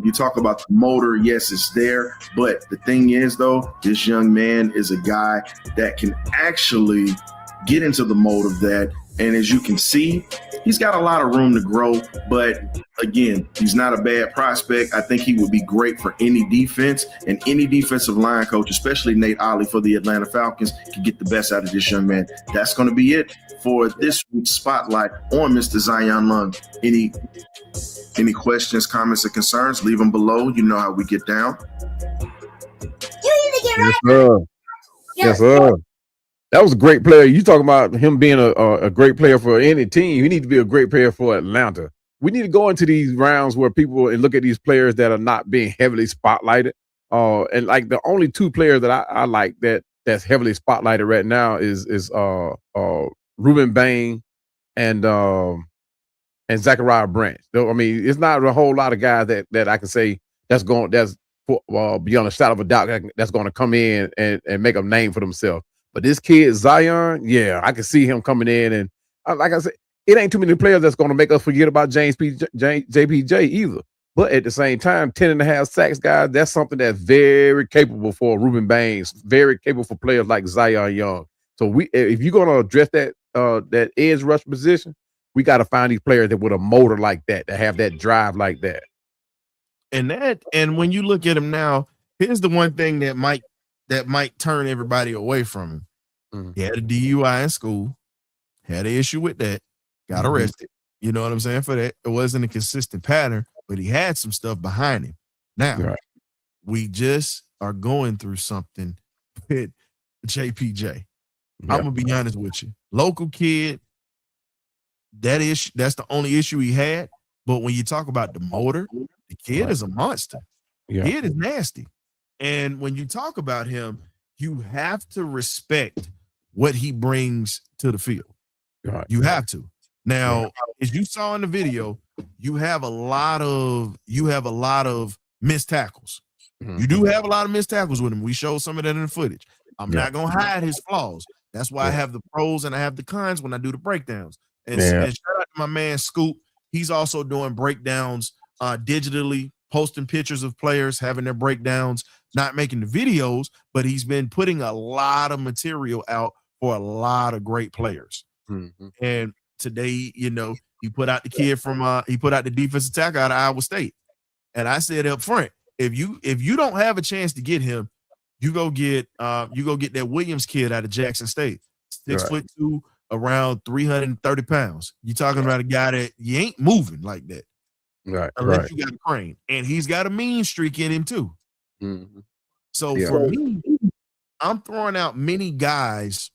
You talk about the motor, yes, it's there. But the thing is, though, this young man is a guy that can actually get into the mode of that. And as you can see, he's got a lot of room to grow. But again, he's not a bad prospect. I think he would be great for any defense, and any defensive line coach, especially Nate Ollie for the Atlanta Falcons, can get the best out of this young man. That's going to be it for this week's spotlight on Mr. Zion Young. Any questions, comments, or concerns? Leave them below. You know how we get down. You need to get Yes, right. sir. Yes, sir. That was a great player. You talking about him being a great player for any team. He need to be a great player for Atlanta. We need to go into these rounds where people and look at these players that are not being heavily spotlighted. And like the only two players that I like that's heavily spotlighted right now is Ruben Bain and Zachariah Branch. I mean, it's not a whole lot of guys that I can say that's beyond a shadow of a doubt that's going to come in and make a name for themselves. But this kid Zion, yeah, I can see him coming in, and like I said, it ain't too many players that's going to make us forget about JPJ either. But at the same time, 10.5 sacks, guys, that's something that's very capable for Ruben Baines, very capable for players like Zion Young. So if you're going to address that edge rush position, we got to find these players that with a motor like that have that drive like that. And when you look at him now, here's the one thing that might turn everybody away from him. He had a DUI in school, had an issue with that, got arrested. You know what I'm saying? For that, it wasn't a consistent pattern, but he had some stuff behind him. Now, we just are going through something with JPJ. I'm gonna be honest with you. Local kid, that's the only issue he had. But when you talk about the motor, the kid is a monster. Kid is nasty. And when you talk about him, you have to respect what he brings to the field. You have to. Now, as you saw in the video, you have a lot of missed tackles. You do have a lot of missed tackles with him. We showed some of that in the footage. I'm not gonna hide his flaws. That's why I have the pros and I have the cons when I do the breakdowns. And shout out to my man Scoop. He's also doing breakdowns digitally, posting pictures of players having their breakdowns, not making the videos, but he's been putting a lot of material out for a lot of great players. And today, you know, he put out the kid from he put out the defensive tackle out of Iowa State. And I said up front, if you don't have a chance to get him, you go get that Williams kid out of Jackson State, 6'2", around 330 pounds. You're talking about a guy that you ain't moving like that, unless you got a crane, and he's got a mean streak in him too. So for me, I'm throwing out many guys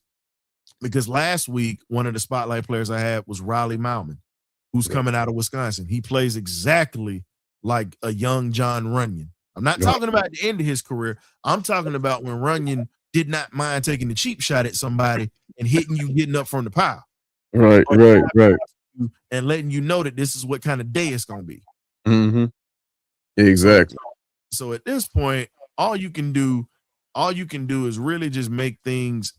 because last week one of the spotlight players I had was Riley Mauman, who's coming out of Wisconsin. He plays exactly like a young John Runyon. I'm not talking about the end of his career. I'm talking about when Runyon did not mind taking the cheap shot at somebody and hitting you getting up from the pile. Right. And letting you know that this is what kind of day it's going to be. Exactly. So at this point, all you can do is really just make things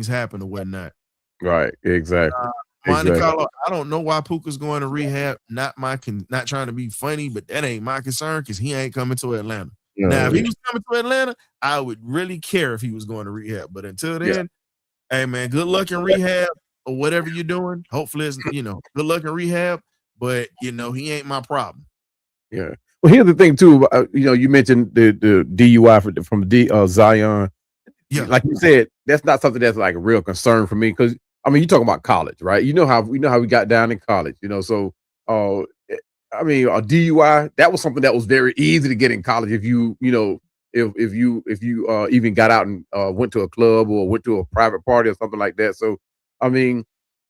happen or whatnot. Right. Exactly. Monte Carlo, I don't know why Puka's going to rehab. Not trying to be funny, but that ain't my concern because he ain't coming to Atlanta. Now, if he was coming to Atlanta, I would really care if he was going to rehab. But until then, hey man, good luck in rehab or whatever you're doing. Hopefully, it's good luck in rehab. But he ain't my problem. Yeah. Well, here's the thing too. You mentioned the DUI from Zion. Yeah. Like you said, that's not something that's like a real concern for me because you're talking about college, right? You know how we got down in college, so a DUI, that was something that was very easy to get in college if you even got out and went to a club or went to a private party or something like that. So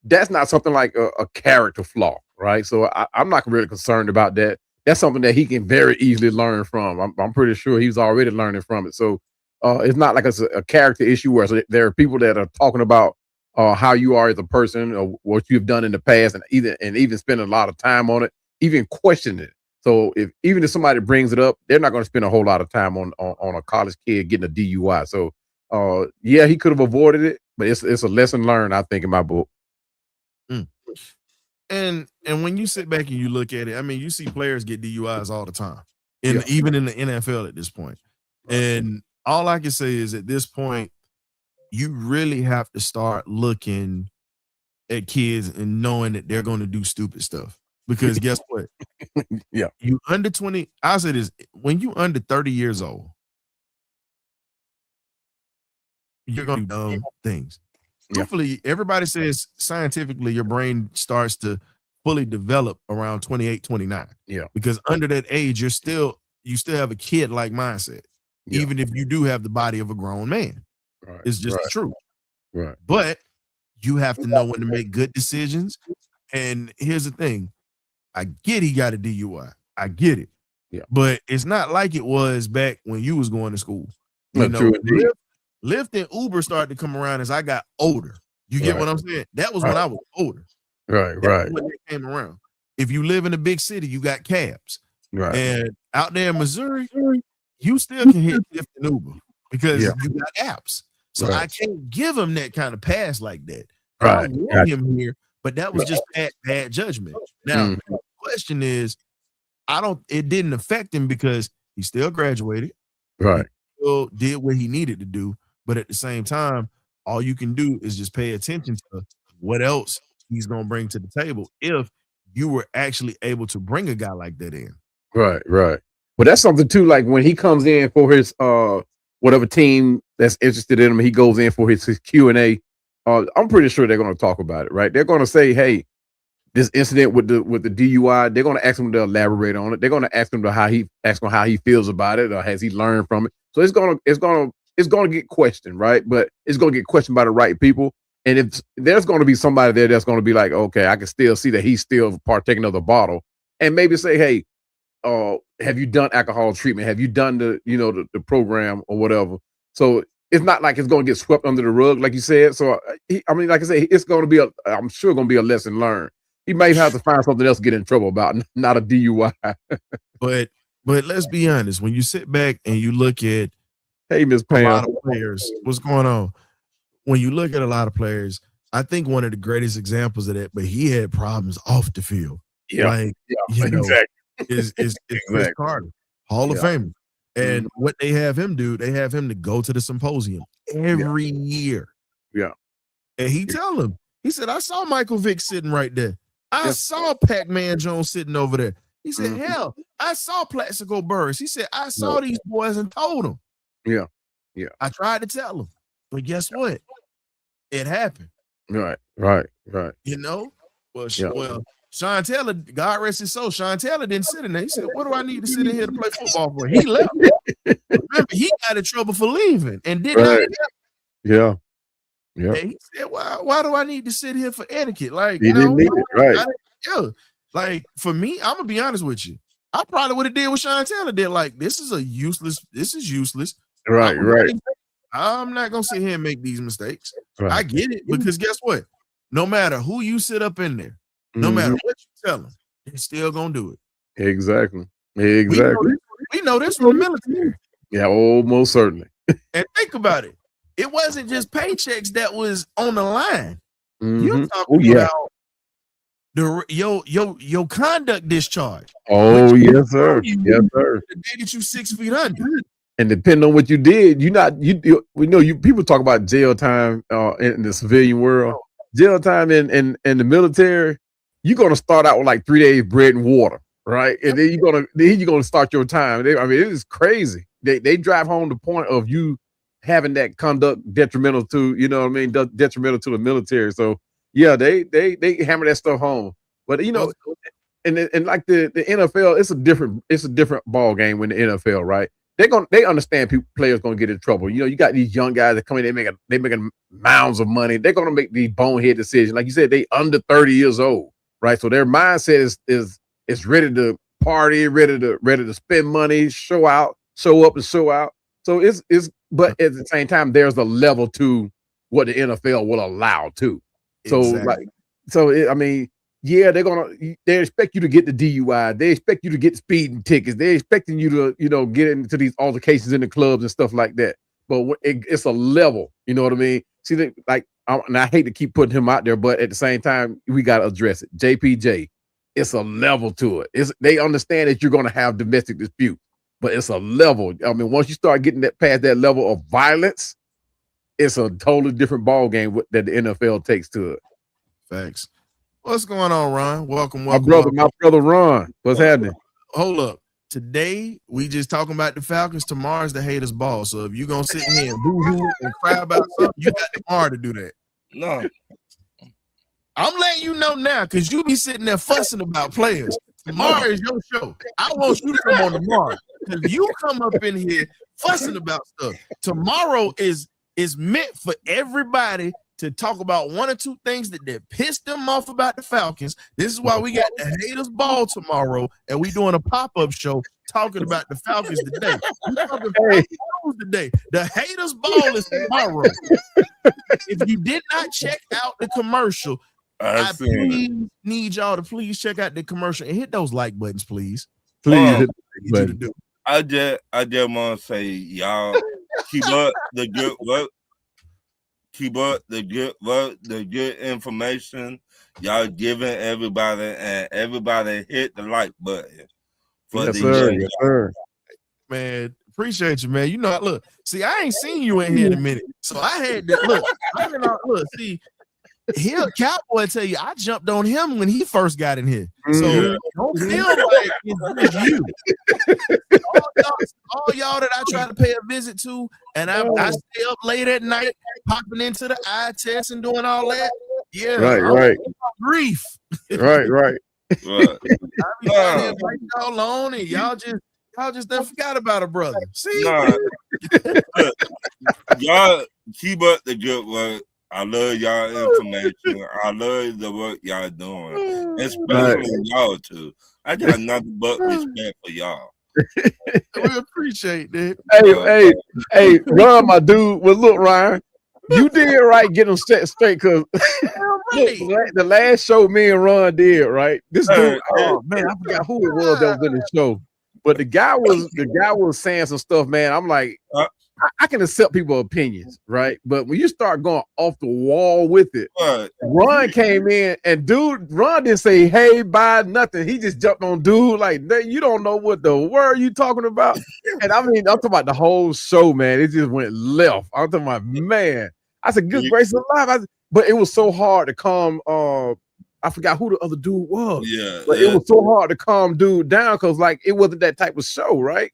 that's not something like a character flaw, right? So I'm not really concerned about that. That's something that he can very easily learn from. I'm pretty sure he's already learning from it. So it's not like it's a character issue where there are people that are talking about how you are as a person or what you've done in the past and even spending a lot of time on it, even questioning it. So if somebody brings it up, they're not going to spend a whole lot of time on a college kid getting a DUI. So he could have avoided it, but it's a lesson learned, I think, in my book. And when you sit back and you look at it, you see players get DUIs all the time, even in the NFL at this point. And all I can say is at this point, you really have to start looking at kids and knowing that they're going to do stupid stuff. Because guess what? You under 20, I'll say this, when you under 30 years old, you're going to do dumb things. Hopefully, everybody says scientifically your brain starts to fully develop around 28, 29. Yeah. Because under that age, you still have a kid-like mindset, even if you do have the body of a grown man. Right. It's just the truth. Right. But you have to know when to make good decisions. And here's the thing. I get he got a DUI. I get it. Yeah. But it's not like it was back when you was going to school. Lyft and Uber started to come around as I got older. You get what I'm saying? That was when I was older. Right. When they came around. If you live in a big city, you got cabs. Right. And out there in Missouri, you still can hit Lyft and Uber because you got apps. So I can't give him that kind of pass like that. Right. I want him here, but that was just bad judgment. Now, the question is, it didn't affect him because he still graduated. Right. He still did what he needed to do. But at the same time, all you can do is just pay attention to what else he's going to bring to the table if you were actually able to bring a guy like that in. Right. But that's something too. Like when he comes in for his whatever team that's interested in him, he goes in for his Q&A. I'm pretty sure they're going to talk about it, right? They're going to say, "Hey, this incident with the DUI." They're going to ask him to elaborate on it. They're going to ask him how he feels about it, or has he learned from it. So it's going to get questioned, right? But it's going to get questioned by the right people. And if there's going to be somebody there that's going to be like, okay, I can still see that he's still partaking of the bottle, and maybe say, "Hey, have you done alcohol treatment? Have you done the program or whatever?" So it's not like it's going to get swept under the rug, like you said. So like I said, it's going to be I'm sure going to be a lesson learned. He might have to find something else to get in trouble about, not a DUI. But let's be honest. When you sit back and you look at Miss a Pam, lot of players, what's going on? When you look at a lot of players, I think one of the greatest examples of that, but he had problems off the field. exactly. Is Chris Carter, Hall of Famer. And what they have him do, they have him to go to the symposium every year. Yeah. And he tell him, he said, "I saw Michael Vick sitting right there. I saw Pac-Man Jones sitting over there." He said, "Hell, I saw Plaxico Burress." He said, "I saw these boys and told them." Yeah. I tried to tell them, but guess what? It happened. Right. You know? Well, Sean Taylor, God rest his soul, Sean Taylor didn't sit in there. He said, "What do I need to sit in here to play football for?" He left. Remember, he got in trouble for leaving and did not. Yeah. And he said, why do I need to sit here for etiquette? Like, He didn't need it, right? Like for me, I'm gonna be honest with you. I probably would have did what Sean Taylor did. Like, this is useless. Right. I'm not gonna sit here and make these mistakes. Right. I get it, because guess what? No matter who you sit up in there, no matter what you tell them, they're still gonna do it. Exactly. We know this from the military. Yeah, most certainly. And think about it. It wasn't just paychecks that was on the line. You're talking about your conduct discharge. Oh, yes, sir. Yes, sir. They get you 6 feet under. And depending on what you did, we know people talk about jail time in the civilian world. Jail time in the military, you're gonna start out with like 3 days bread and water, right? And then you're gonna start your time. It is crazy. They drive home the point of you having that conduct detrimental to, detrimental to the military. So yeah, they hammer that stuff home. But and like the NFL, it's a different ball game when the NFL, right? They understand players gonna get in trouble. You got these young guys that come in, they making mounds of money. They're gonna make these bonehead decisions. Like you said, they under 30 years old, right? So their mindset is ready to party, ready to spend money, show up and show out. So but at the same time, there's a level to what the NFL will allow too. So Exactly. they expect you to get the DUI. They expect you to get speeding tickets. They're expecting you to, get into these altercations in the clubs and stuff like that. But it's a level, you know what I mean? See, and I hate to keep putting him out there, but at the same time, we got to address it. JPJ, it's a level to it. They understand that you're going to have domestic dispute, but it's a level. I mean, once you start getting past that level of violence, it's a totally different ball game that the NFL takes to it. Facts. What's going on, Ron? Welcome. My brother Ron. What's happening? Hold up. Today, we just talking about the Falcons. Tomorrow's the haters' ball. So if you're going to sit here and boo-hoo and cry about something, you got tomorrow to do that. No. I'm letting you know now, because you be sitting there fussing about players. Tomorrow is your show. I want you to come on tomorrow. Because you come up in here fussing about stuff. Tomorrow is meant for everybody to talk about one or two things that pissed them off about the Falcons. This is why we got the haters' ball tomorrow, and we doing a pop-up show talking about the Falcons today. Today. The haters' ball is tomorrow. If you did not check out the commercial, I please need y'all to please check out the commercial and hit those like buttons, please. Please. I just want to say, y'all keep up the good work. Keep up the good work, the good information y'all giving everybody, and everybody hit the like button. Yes, sir. Man, appreciate you, man. Look, see, I ain't seen you in here in a minute, so I had to look. See, he'll cowboy tell you I jumped on him when he first got in here. So Mhm. don't feel like it's just you. All y'all that I try to pay a visit to, and I stay up late at night, popping into the eye test and doing all that. Yeah, Right. Grief. Right. Right. I be down here fighting y'all alone, and y'all just done forgot about a brother. See, Nah. Y'all keep up the good work. I love y'all information. I love the work y'all doing, especially y'all too. I got nothing but respect for y'all. we appreciate that. Hey, Ron, my dude. Well, look, Ryan, you did right. Get them set straight, cause the last show me and Ron did right. This dude, oh man, I forgot who it was that was in the show, but the guy was saying some stuff, man. I'm like, I can accept people's opinions, right? But when you start going off the wall with it, Ron came in and Ron didn't say, hey, bye, nothing. He just jumped on dude like, you don't know what the word you talking about. And I mean, I'm talking about the whole show, man. It just went left. I'm talking about, man. I said, good grace alive. But it was so hard to calm. I forgot who the other dude was. Yeah, but it was so hard to calm dude down because like it wasn't that type of show, right?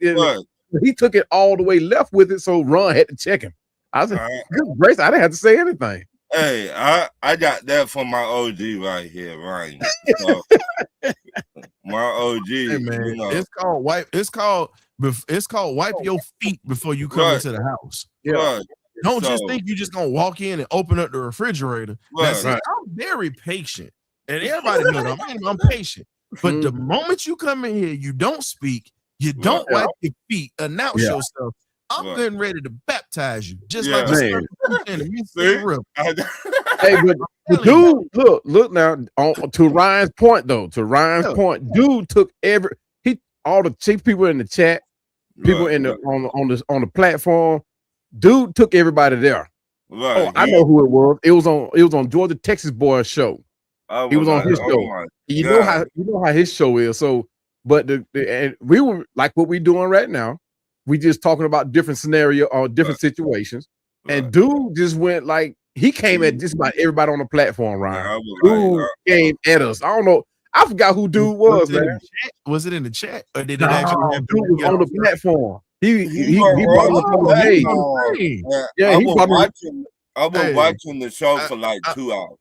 He took it all the way left with it, so Ron had to check him. I said, good grace, I didn't have to say anything. Hey, I got that from my OG right here, Ryan. So, my OG, hey, man, you know. It's called wipe your feet before you come into the house. Right. Don't just think you just gonna walk in and open up the refrigerator. I'm very patient, and everybody knows I'm patient. But the moment you come in here, you don't speak. You don't wipe your feet, announce yourself. I'm getting ready to baptize you, just like the Hey, but dude, look now. To Ryan's point, though, dude took all the chief people in the chat, people in the on the platform. Dude took everybody there. Right. Oh, I know who it was. It was on Georgia Texas Boy show. He was on his show. You know how his show is. So. But and we were like what we doing right now. We just talking about different scenario or different situations. And dude just went like he came at just about everybody on the platform, Ryan. Dude came at us. I don't know. I forgot who dude was. Was it in the chat or did it actually have dude was on the platform? He brought up on the page. Yeah, I was watching the show for like 2 hours.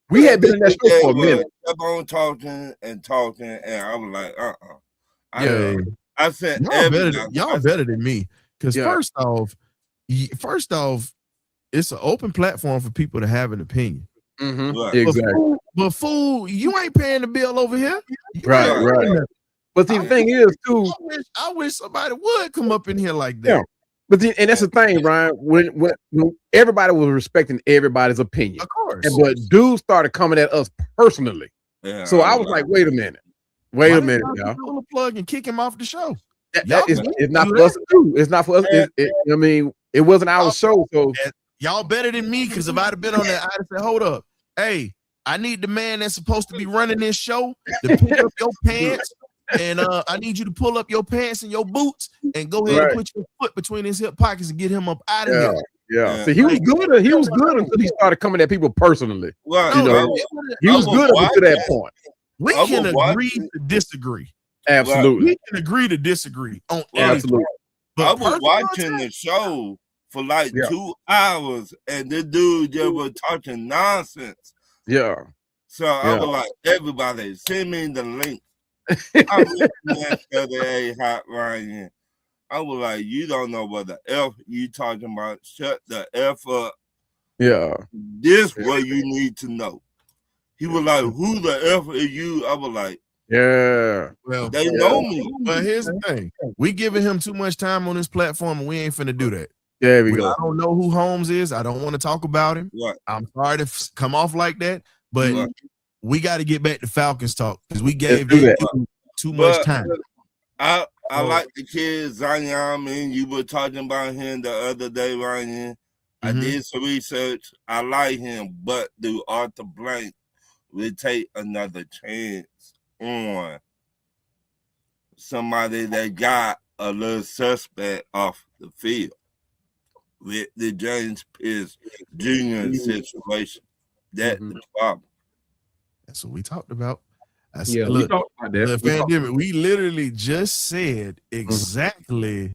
We had been in that show for a minute. Kept on talking, and I was like, I said, y'all better than me. Because first off, it's an open platform for people to have an opinion. Exactly. But fool, you ain't paying the bill over here. Right. But the thing is, too, I wish somebody would come up in here like that. But and that's the thing, Ryan. When everybody was respecting everybody's opinion, of course. But dudes started coming at us personally. So I was like, wait a minute, y'all. Pull a plug and kick him off the show. It's not for us to do. It's not for us. I mean, it wasn't our show. So y'all better than me, because if I'd have been on that, I'd have said, hold up. Hey, I need the man that's supposed to be running this show to pick up your pants. And I need you to pull up your pants and your boots and go ahead and put your foot between his hip pockets and get him up out of here. Yeah. So he was good. He was good until he started coming at people personally. Right. You know, he was good up to that point. We can agree to disagree. Absolutely. We can agree to disagree on absolutely. I was watching the show for like 2 hours, and the dude just was talking nonsense. Yeah. So I was like, everybody, send me the link. I'm listening to the Hot Ryan. I was like, you don't know what the F you talking about. Shut the F up. Yeah. This what you need to know. He was like, who the F are you? I was like, yeah. Well, they know me. But here's the thing. We giving him too much time on this platform, and we ain't finna do that. There we go. I don't know who Holmes is. I don't want to talk about him. Right. I'm sorry to come off like that, but we got to get back to Falcons talk, because we gave too much time. I like the kid Zion, and you were talking about him the other day, Ryan. I did some research. I like him, but do Arthur Blank will take another chance on somebody that got a little suspect off the field? with the James Pierce Jr. situation. That's the problem. That's what we talked about. We Look, talked about that. the pandemic. We literally just said exactly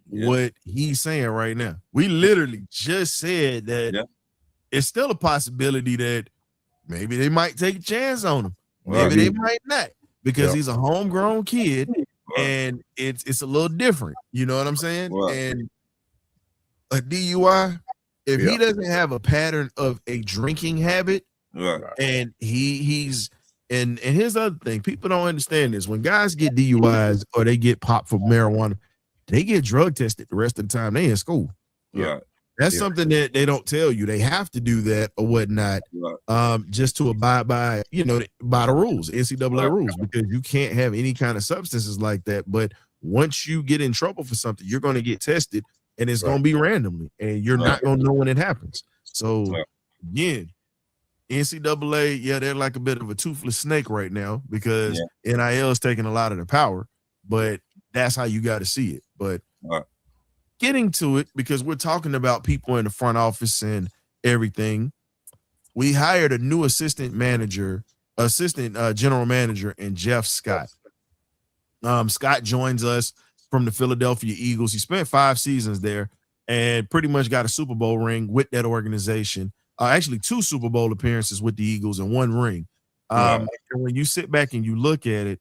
what he's saying right now. We literally just said that it's still a possibility that maybe they might take a chance on him. Maybe they might not, because he's a homegrown kid and it's a little different. You know what I'm saying? And a DUI, if he doesn't have a pattern of a drinking habit, and he's and here's the other thing, people don't understand this. When guys get DUIs or they get popped for marijuana, they get drug tested the rest of the time they in school. That's something that they don't tell you. They have to do that or whatnot, just to abide by, by the rules, NCAA rules, because you can't have any kind of substances like that. But once you get in trouble for something, you're going to get tested, and it's going to be randomly, and you're not going to know when it happens. So again, NCAA, they're like a bit of a toothless snake right now, because NIL is taking a lot of the power, but that's how you got to see it. But getting to it, because we're talking about people in the front office and everything, we hired a new assistant general manager in Jeff Scott. Scott joins us from the Philadelphia Eagles. He spent 5 seasons there and pretty much got a Super Bowl ring with that organization. Actually 2 Super Bowl appearances with the Eagles and 1 ring. And when you sit back and you look at it,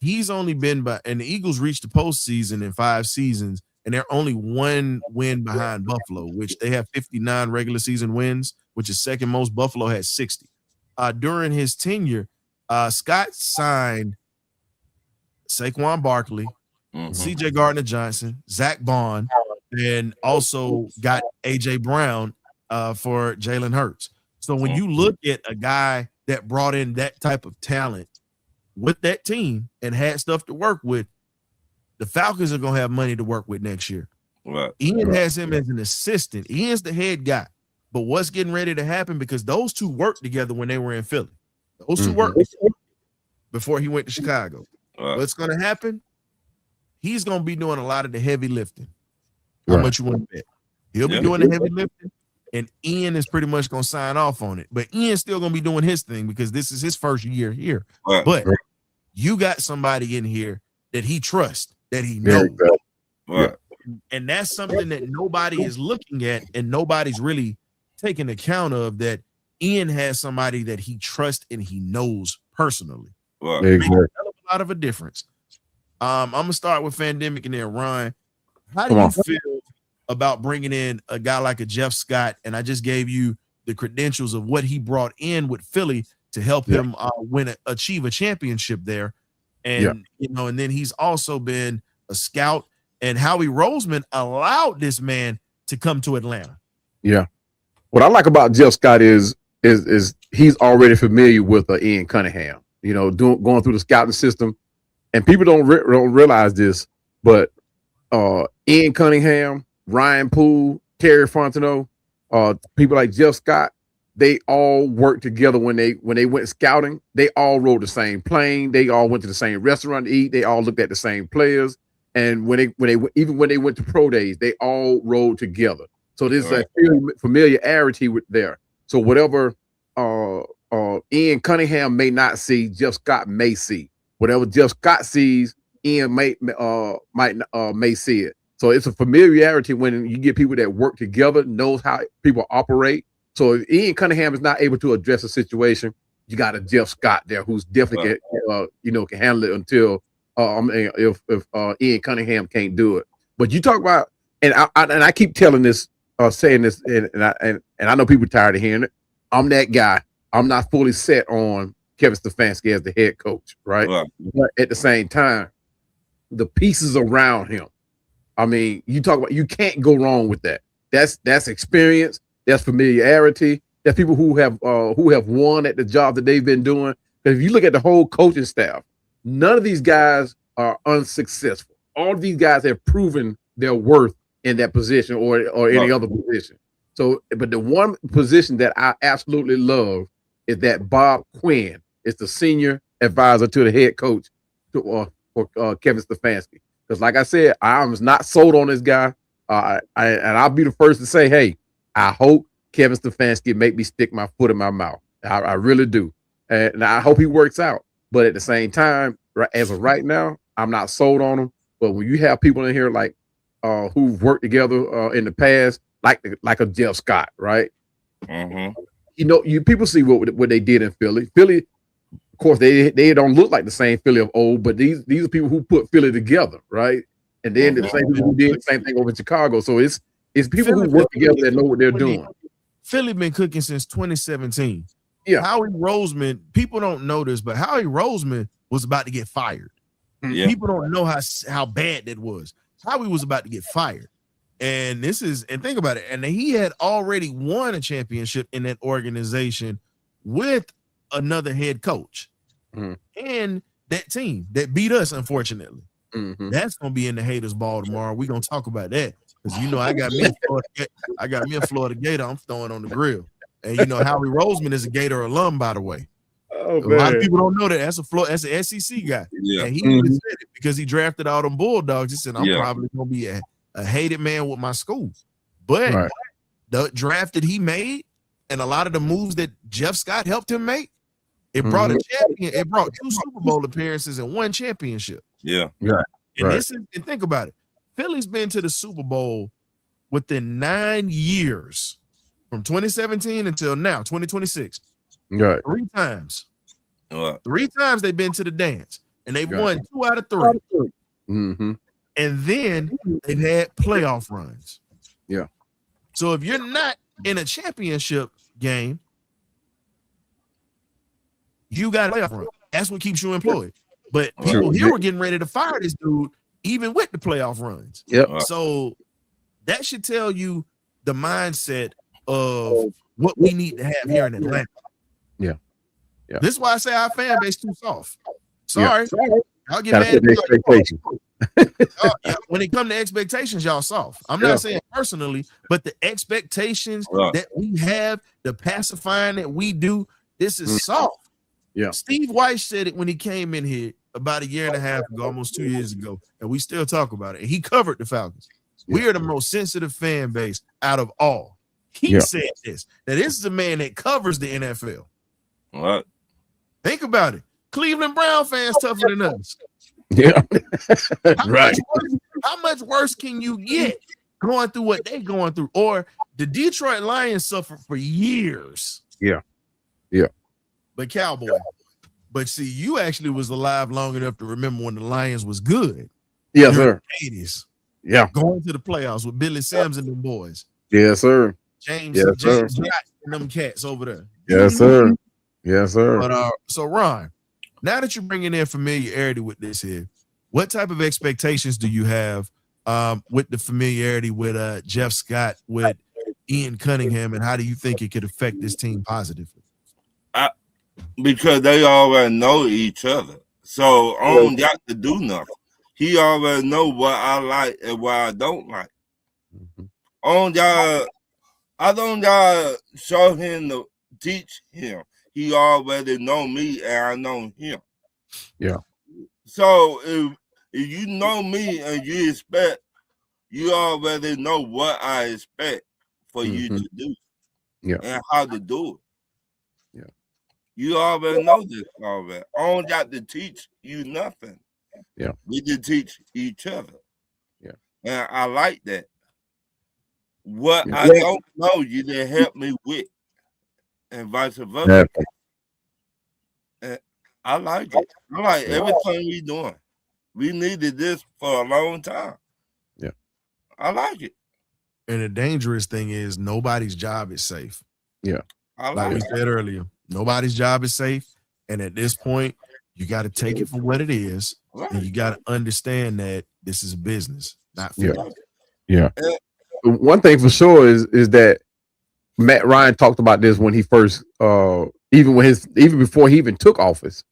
he's only been and the Eagles reached the postseason in 5 seasons, and they're only 1 win behind Buffalo, which they have 59 regular season wins, which is second most. Buffalo has 60. During his tenure, Scott signed Saquon Barkley, C.J. Gardner-Johnson, Zach Bond, and also got A.J. Brown for Jalen Hurts. So when you look at a guy that brought in that type of talent with that team and had stuff to work with, the Falcons are going to have money to work with next year. Ian has him as an assistant. Ian's the head guy. But what's getting ready to happen, because those 2 worked together when they were in Philly. Those 2 worked before he went to Chicago. What's going to happen? He's going to be doing a lot of the heavy lifting. How much you want to bet? He'll be doing the heavy lifting, and Ian is pretty much going to sign off on it. But Ian's still going to be doing his thing, because this is his first year here. But you got somebody in here that he trusts, that he knows. And that's something that nobody is looking at, and nobody's really taking account of, that Ian has somebody that he trusts and he knows personally. Makes a lot of a difference. I'm going to start with Fandemic and then Ron. How do you feel about bringing in a guy like a Jeff Scott? And I just gave you the credentials of what he brought in with Philly to help him achieve a championship there. And, and then he's also been a scout, and Howie Roseman allowed this man to come to Atlanta. What I like about Jeff Scott is he's already familiar with Ian Cunningham, going through the scouting system. And people don't realize this, but Ian Cunningham, Ryan Poole, Terry Fontenot, people like Jeff Scott, they all worked together when they went scouting. They all rode the same plane. They all went to the same restaurant to eat. They all looked at the same players. And when they went to pro days, they all rode together. So there's a familiarity with there. So whatever Ian Cunningham may not see, Jeff Scott may see. Whatever Jeff Scott sees, Ian may see it. So it's a familiarity when you get people that work together, knows how people operate. So if Ian Cunningham is not able to address a situation, you got a Jeff Scott there who's definitely can handle it until if Ian Cunningham can't do it. But you talk about, and I keep telling this, saying this, and I know people are tired of hearing it. I'm that guy. I'm not fully set on Kevin Stefanski as the head coach, right? But at the same time, the pieces around him. I mean, you talk about, you can't go wrong with that. That's experience. That's familiarity. That's people who have won at the job that they've been doing. Because if you look at the whole coaching staff, none of these guys are unsuccessful. All of these guys have proven their worth in that position or any other position. So, but the one position that I absolutely love is that Bob Quinn is the senior advisor to the head coach for Kevin Stefanski. Because like I said, I was not sold on this guy. And I'll be the first to say, hey, I hope Kevin Stefanski make me stick my foot in my mouth. I really do. And I hope he works out. But at the same time, as of right now, I'm not sold on him. But when you have people in here like who've worked together in the past, like a Jeff Scott, right? Mm-hmm. You know, people see what they did in Philly. Philly, of course, they don't look like the same Philly of old, but these are people who put Philly together, right? And then the same people who did the same thing over in Chicago. So it's people who work together that know what they're doing. Philly been cooking since 2017. Yeah. Howie Roseman, people don't know this, but Howie Roseman was about to get fired. Yeah. People don't know how bad that was. Howie was about to get fired. And think about it. And he had already won a championship in that organization with another head coach and that team that beat us, unfortunately. Mm-hmm. That's gonna be in the haters' ball tomorrow. We're gonna talk about that because I got me a Florida Gator. I'm throwing on the grill, and Howie Roseman is a Gator alum, by the way. Oh, a lot of people don't know that. That's an SEC guy. Yeah. And he even said it because he drafted all them Bulldogs. He said, I'm probably gonna be a hated man with my school. But the draft that he made and a lot of the moves that Jeff Scott helped him make, it brought a champion. It brought 2 Super Bowl appearances and 1 championship. Yeah. And think about it. Philly's been to the Super Bowl within 9 years from 2017 until now, 2026. Right. 3 times. Right. 3 times they've been to the dance, and they've won 2 out of 3. Mm-hmm. And then they've had playoff runs. Yeah. So if you're not in a championship game, you got a playoff run. That's what keeps you employed. But people here were getting ready to fire this dude, even with the playoff runs. Yep. So that should tell you the mindset of what we need to have here in Atlanta. Yeah. This is why I say our fan base too soft. Sorry. I'll get Gotta mad. set the expectation. When it comes to expectations, y'all soft. I'm not saying personally, but the expectations that we have, the pacifying that we do, this is soft. Yeah. Steve Weiss said it when he came in here about 1.5 years ago, almost 2 years ago, and we still talk about it. And he covered the Falcons. We are the most sensitive fan base out of all. He said this, that this is a man that covers the NFL. What? Think about it. Cleveland Brown fans tougher than us. Yeah. How much worse can you get going through what they're going through? Or the Detroit Lions suffered for years. Yeah. But Cowboy. But see, you actually was alive long enough to remember when the Lions was good. Yes, sir. 80s. Yeah. Going to the playoffs with Billy Sims and them boys. Yes, sir. James Scott and them cats over there. Yes, sir. Yes, sir. But so Ron, now that you're bringing in familiarity with this here, what type of expectations do you have with the familiarity with Jeff Scott, with Ian Cunningham, and how do you think it could affect this team positively? Because they already know each other. So I don't got to do nothing. He already know what I like and what I don't like. I don't gotta show him to teach him. He already know me and I know him. Yeah. So if you know me and you already know what I expect for you to do. Yeah. And how to do it. Yeah. You already know this already. I don't got to teach you nothing. Yeah. We just teach each other. Yeah. And I like that. What I don't know, you didn't help me with. And vice versa. And I like it. I like everything we doing. We needed this for a long time. Yeah. I like it. And the dangerous thing is nobody's job is safe. Yeah. Like we said earlier, nobody's job is safe. And at this point, you got to take it for what it is. Right. And you got to understand that this is a business, not football. Yeah. One thing for sure is that Matt Ryan talked about this when he first even before he even took office.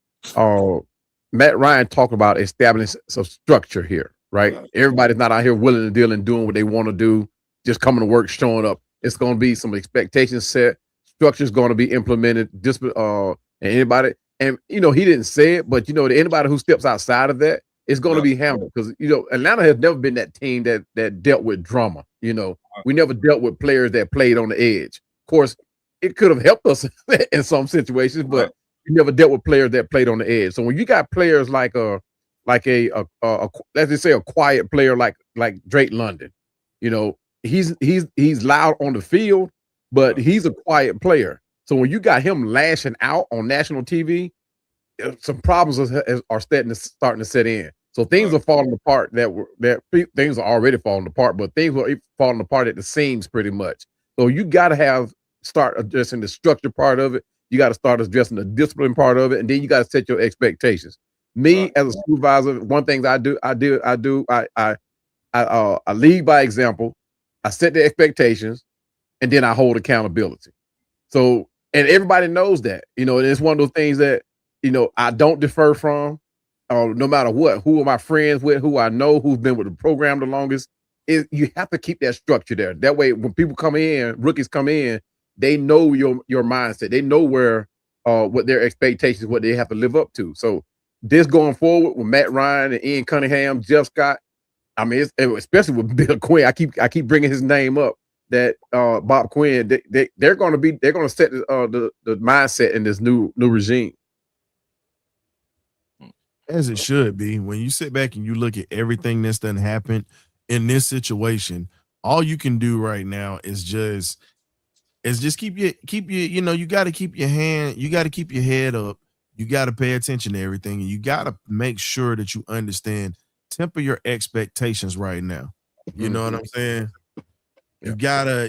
Matt Ryan talked about establishing some structure here, right? Everybody's not out here willing to deal and doing what they want to do, just coming to work, showing up. It's going to be some expectations set, structure's going to be implemented, and anybody, and he didn't say it, but anybody who steps outside of that It's going to be handled because Atlanta has never been that team that dealt with drama. We never dealt with players that played on the edge. Of course, it could have helped us in some situations, but we never dealt with players that played on the edge. So when you got players like a let's just say a quiet player like Drake London, he's loud on the field, but he's a quiet player. So when you got him lashing out on national TV, some problems are starting to set in. So things are falling apart. Things are already falling apart, but things are falling apart at the seams pretty much. So you got to start addressing the structure part of it. You got to start addressing the discipline part of it, and then you got to set your expectations. Me as a supervisor, one thing I lead by example. I set the expectations, and then I hold accountability. So, and everybody knows that, and it's one of those things that, I don't defer from, no matter what. Who are my friends with, who I know, who's been with the program the longest. You have to keep that structure there. That way, when people come in, rookies come in, they know your mindset. They know what their expectations, what they have to live up to. So this going forward with Matt Ryan and Ian Cunningham, Jeff Scott, I mean, especially with Bill Quinn, I keep bringing his name up. That Bob Quinn, they're going to set the mindset in this new regime. As it should be. When you sit back and you look at everything that's done happened in this situation, all you can do right now is just keep your you got to keep your head up. You got to pay attention to everything, and you got to make sure that you understand, temper your expectations right now. You know what I'm saying? You gotta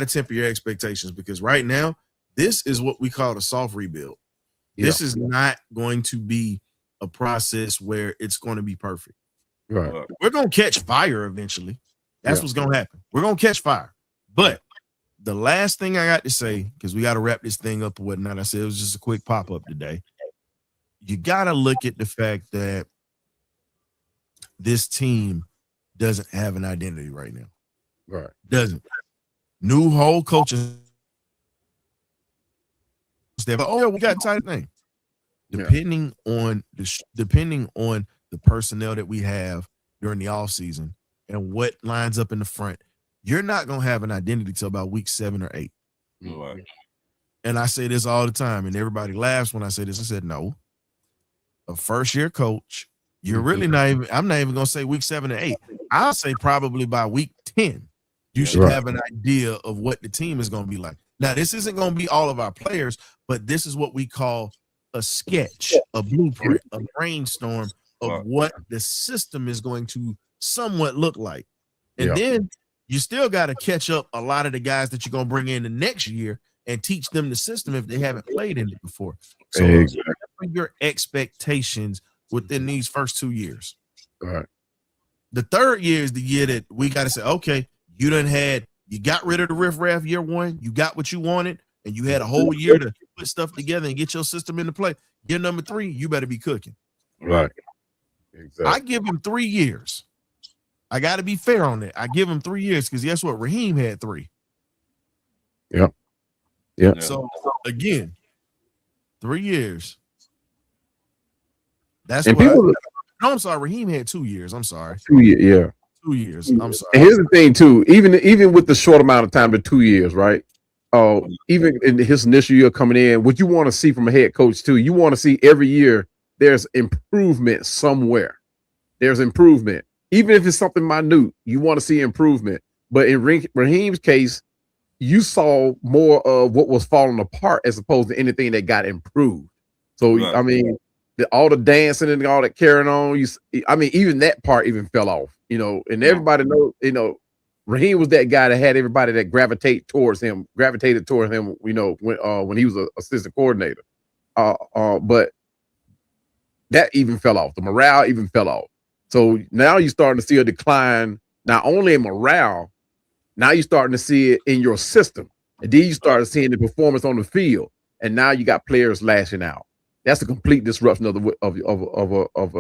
temper your expectations, because right now, this is what we call a soft rebuild. This is not going to be a process where it's going to be perfect. Right. We're going to catch fire eventually. That's what's going to happen. We're going to catch fire. But the last thing I got to say, because we got to wrap this thing up or whatnot, I said it was just a quick pop-up today. You got to look at the fact that this team doesn't have an identity right now. Right. Doesn't. New whole coaching staff. Oh, yeah, we got a tight thing. Depending on the personnel that we have during the offseason and what lines up in the front, you're not going to have an identity till about week 7 or 8. Right. And I say this all the time, and everybody laughs when I say this. I said, no, a first-year coach, you're really I'm not even going to say week 7 or 8. I'll say probably by week 10, you should have an idea of what the team is going to be like. Now, this isn't going to be all of our players, but this is what we call a sketch, a blueprint, a brainstorm of what the system is going to somewhat look like. And then you still got to catch up a lot of the guys that you're going to bring in the next year and teach them the system if they haven't played in it before. So your expectations within these first 2 years. All right. The third year is the year that we got to say, okay, you got rid of the riffraff year 1, you got what you wanted, and you had a whole year to put stuff together and get your system into play. Year number 3, you better be cooking. Right. Exactly. I give him 3 years. I got to be fair on that. I give him 3 years because guess what? Raheem had 3. Yeah. So again, 3 years. That's what I'm sorry. Raheem had 2 years. I'm sorry. 2 years. Yeah. 2 years. I'm sorry. And here's the thing too. Even with the short amount of time, the 2 years, right? Even in his initial year coming in, what you want to see from a head coach too, you want to see every year there's improvement somewhere. There's improvement. Even if it's something minute, you want to see improvement. But in Raheem's case, you saw more of what was falling apart as opposed to anything that got improved. So, I mean, all the dancing and all that carrying on, even that part even fell off, and everybody knows, Raheem was that guy that had everybody that gravitated towards him, when he was an assistant coordinator. But that even fell off. The morale even fell off. So now you're starting to see a decline, not only in morale, now you're starting to see it in your system. And then you start seeing the performance on the field. And now you got players lashing out. That's a complete disruption of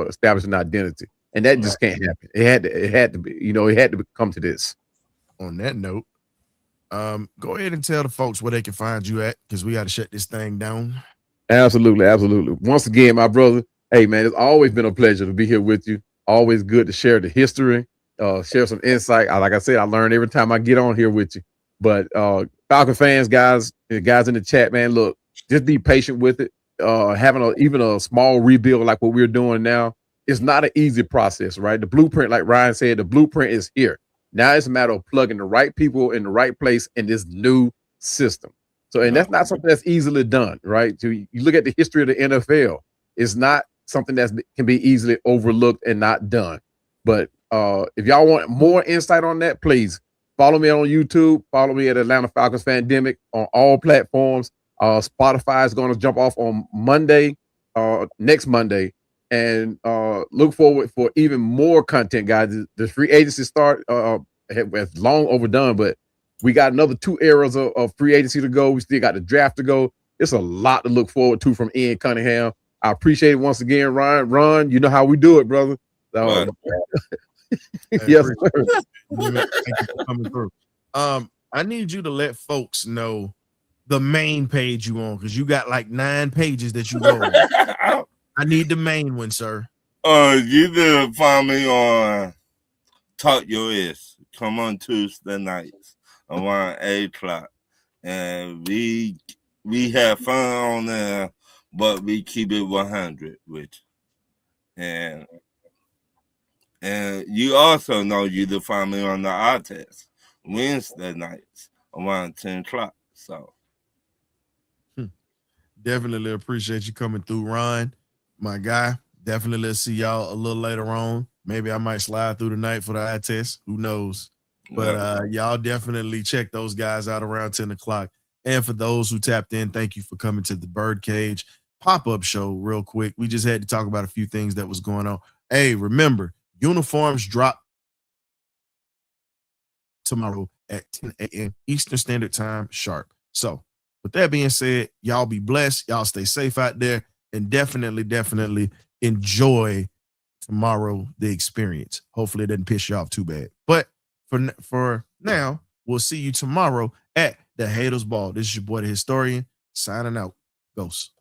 establishing identity. And that just can't happen. It had to be, it had to come to this. On that note, go ahead and tell the folks where they can find you at, because we got to shut this thing down. Absolutely. Once again, my brother, Hey, man, it's always been a pleasure to be here with you. Always good to share the history, share some insight. Like I said, I learn every time I get on here with you. But Falcon fans, guys in the chat, man, look, just be patient with it. Having even a small rebuild like what we're doing now is not an easy process, right? The blueprint, like Ryan said, the blueprint is here. Now it's a matter of plugging the right people in the right place in this new system. So, and that's not something that's easily done, right? So you look at the history of the NFL, it's not something that can be easily overlooked and not done. But if y'all want more insight on that, please follow me on YouTube. Follow me at Atlanta Falcons Fandemic on all platforms. Spotify is going to jump off on Monday, next Monday, and look forward for even more content, guys. The free agency start it's long overdone, but we got another 2 eras of free agency to go. We still got the draft to go. It's a lot to look forward to from Ian Cunningham. I appreciate it once again, Ryan. Ron, you know how we do it, brother. Yes, sir. Thank you for coming through. I need you to let folks know the main page you on, because you got like 9 pages that you go on. I need the main one, sir. You can find me on Talk Your Ass. Come on Tuesday nights around 8 o'clock. And we have fun on there, but we keep it 100 with you. And you also know you can find me on the eye test Wednesday nights around 10 o'clock. So definitely appreciate you coming through, Ron, my guy. Definitely let's see y'all a little later on. Maybe I might slide through tonight for the eye test. Who knows? But y'all definitely check those guys out around 10 o'clock. And for those who tapped in, thank you for coming to the Birdcage pop-up show real quick. We just had to talk about a few things that was going on. Hey, remember, uniforms drop tomorrow at 10 a.m. Eastern Standard Time sharp. So with that being said, y'all be blessed. Y'all stay safe out there, and definitely enjoy tomorrow, the experience. Hopefully it doesn't piss you off too bad. But for now, we'll see you tomorrow at the Haters Ball. This is your boy, the Historian, signing out. Ghost.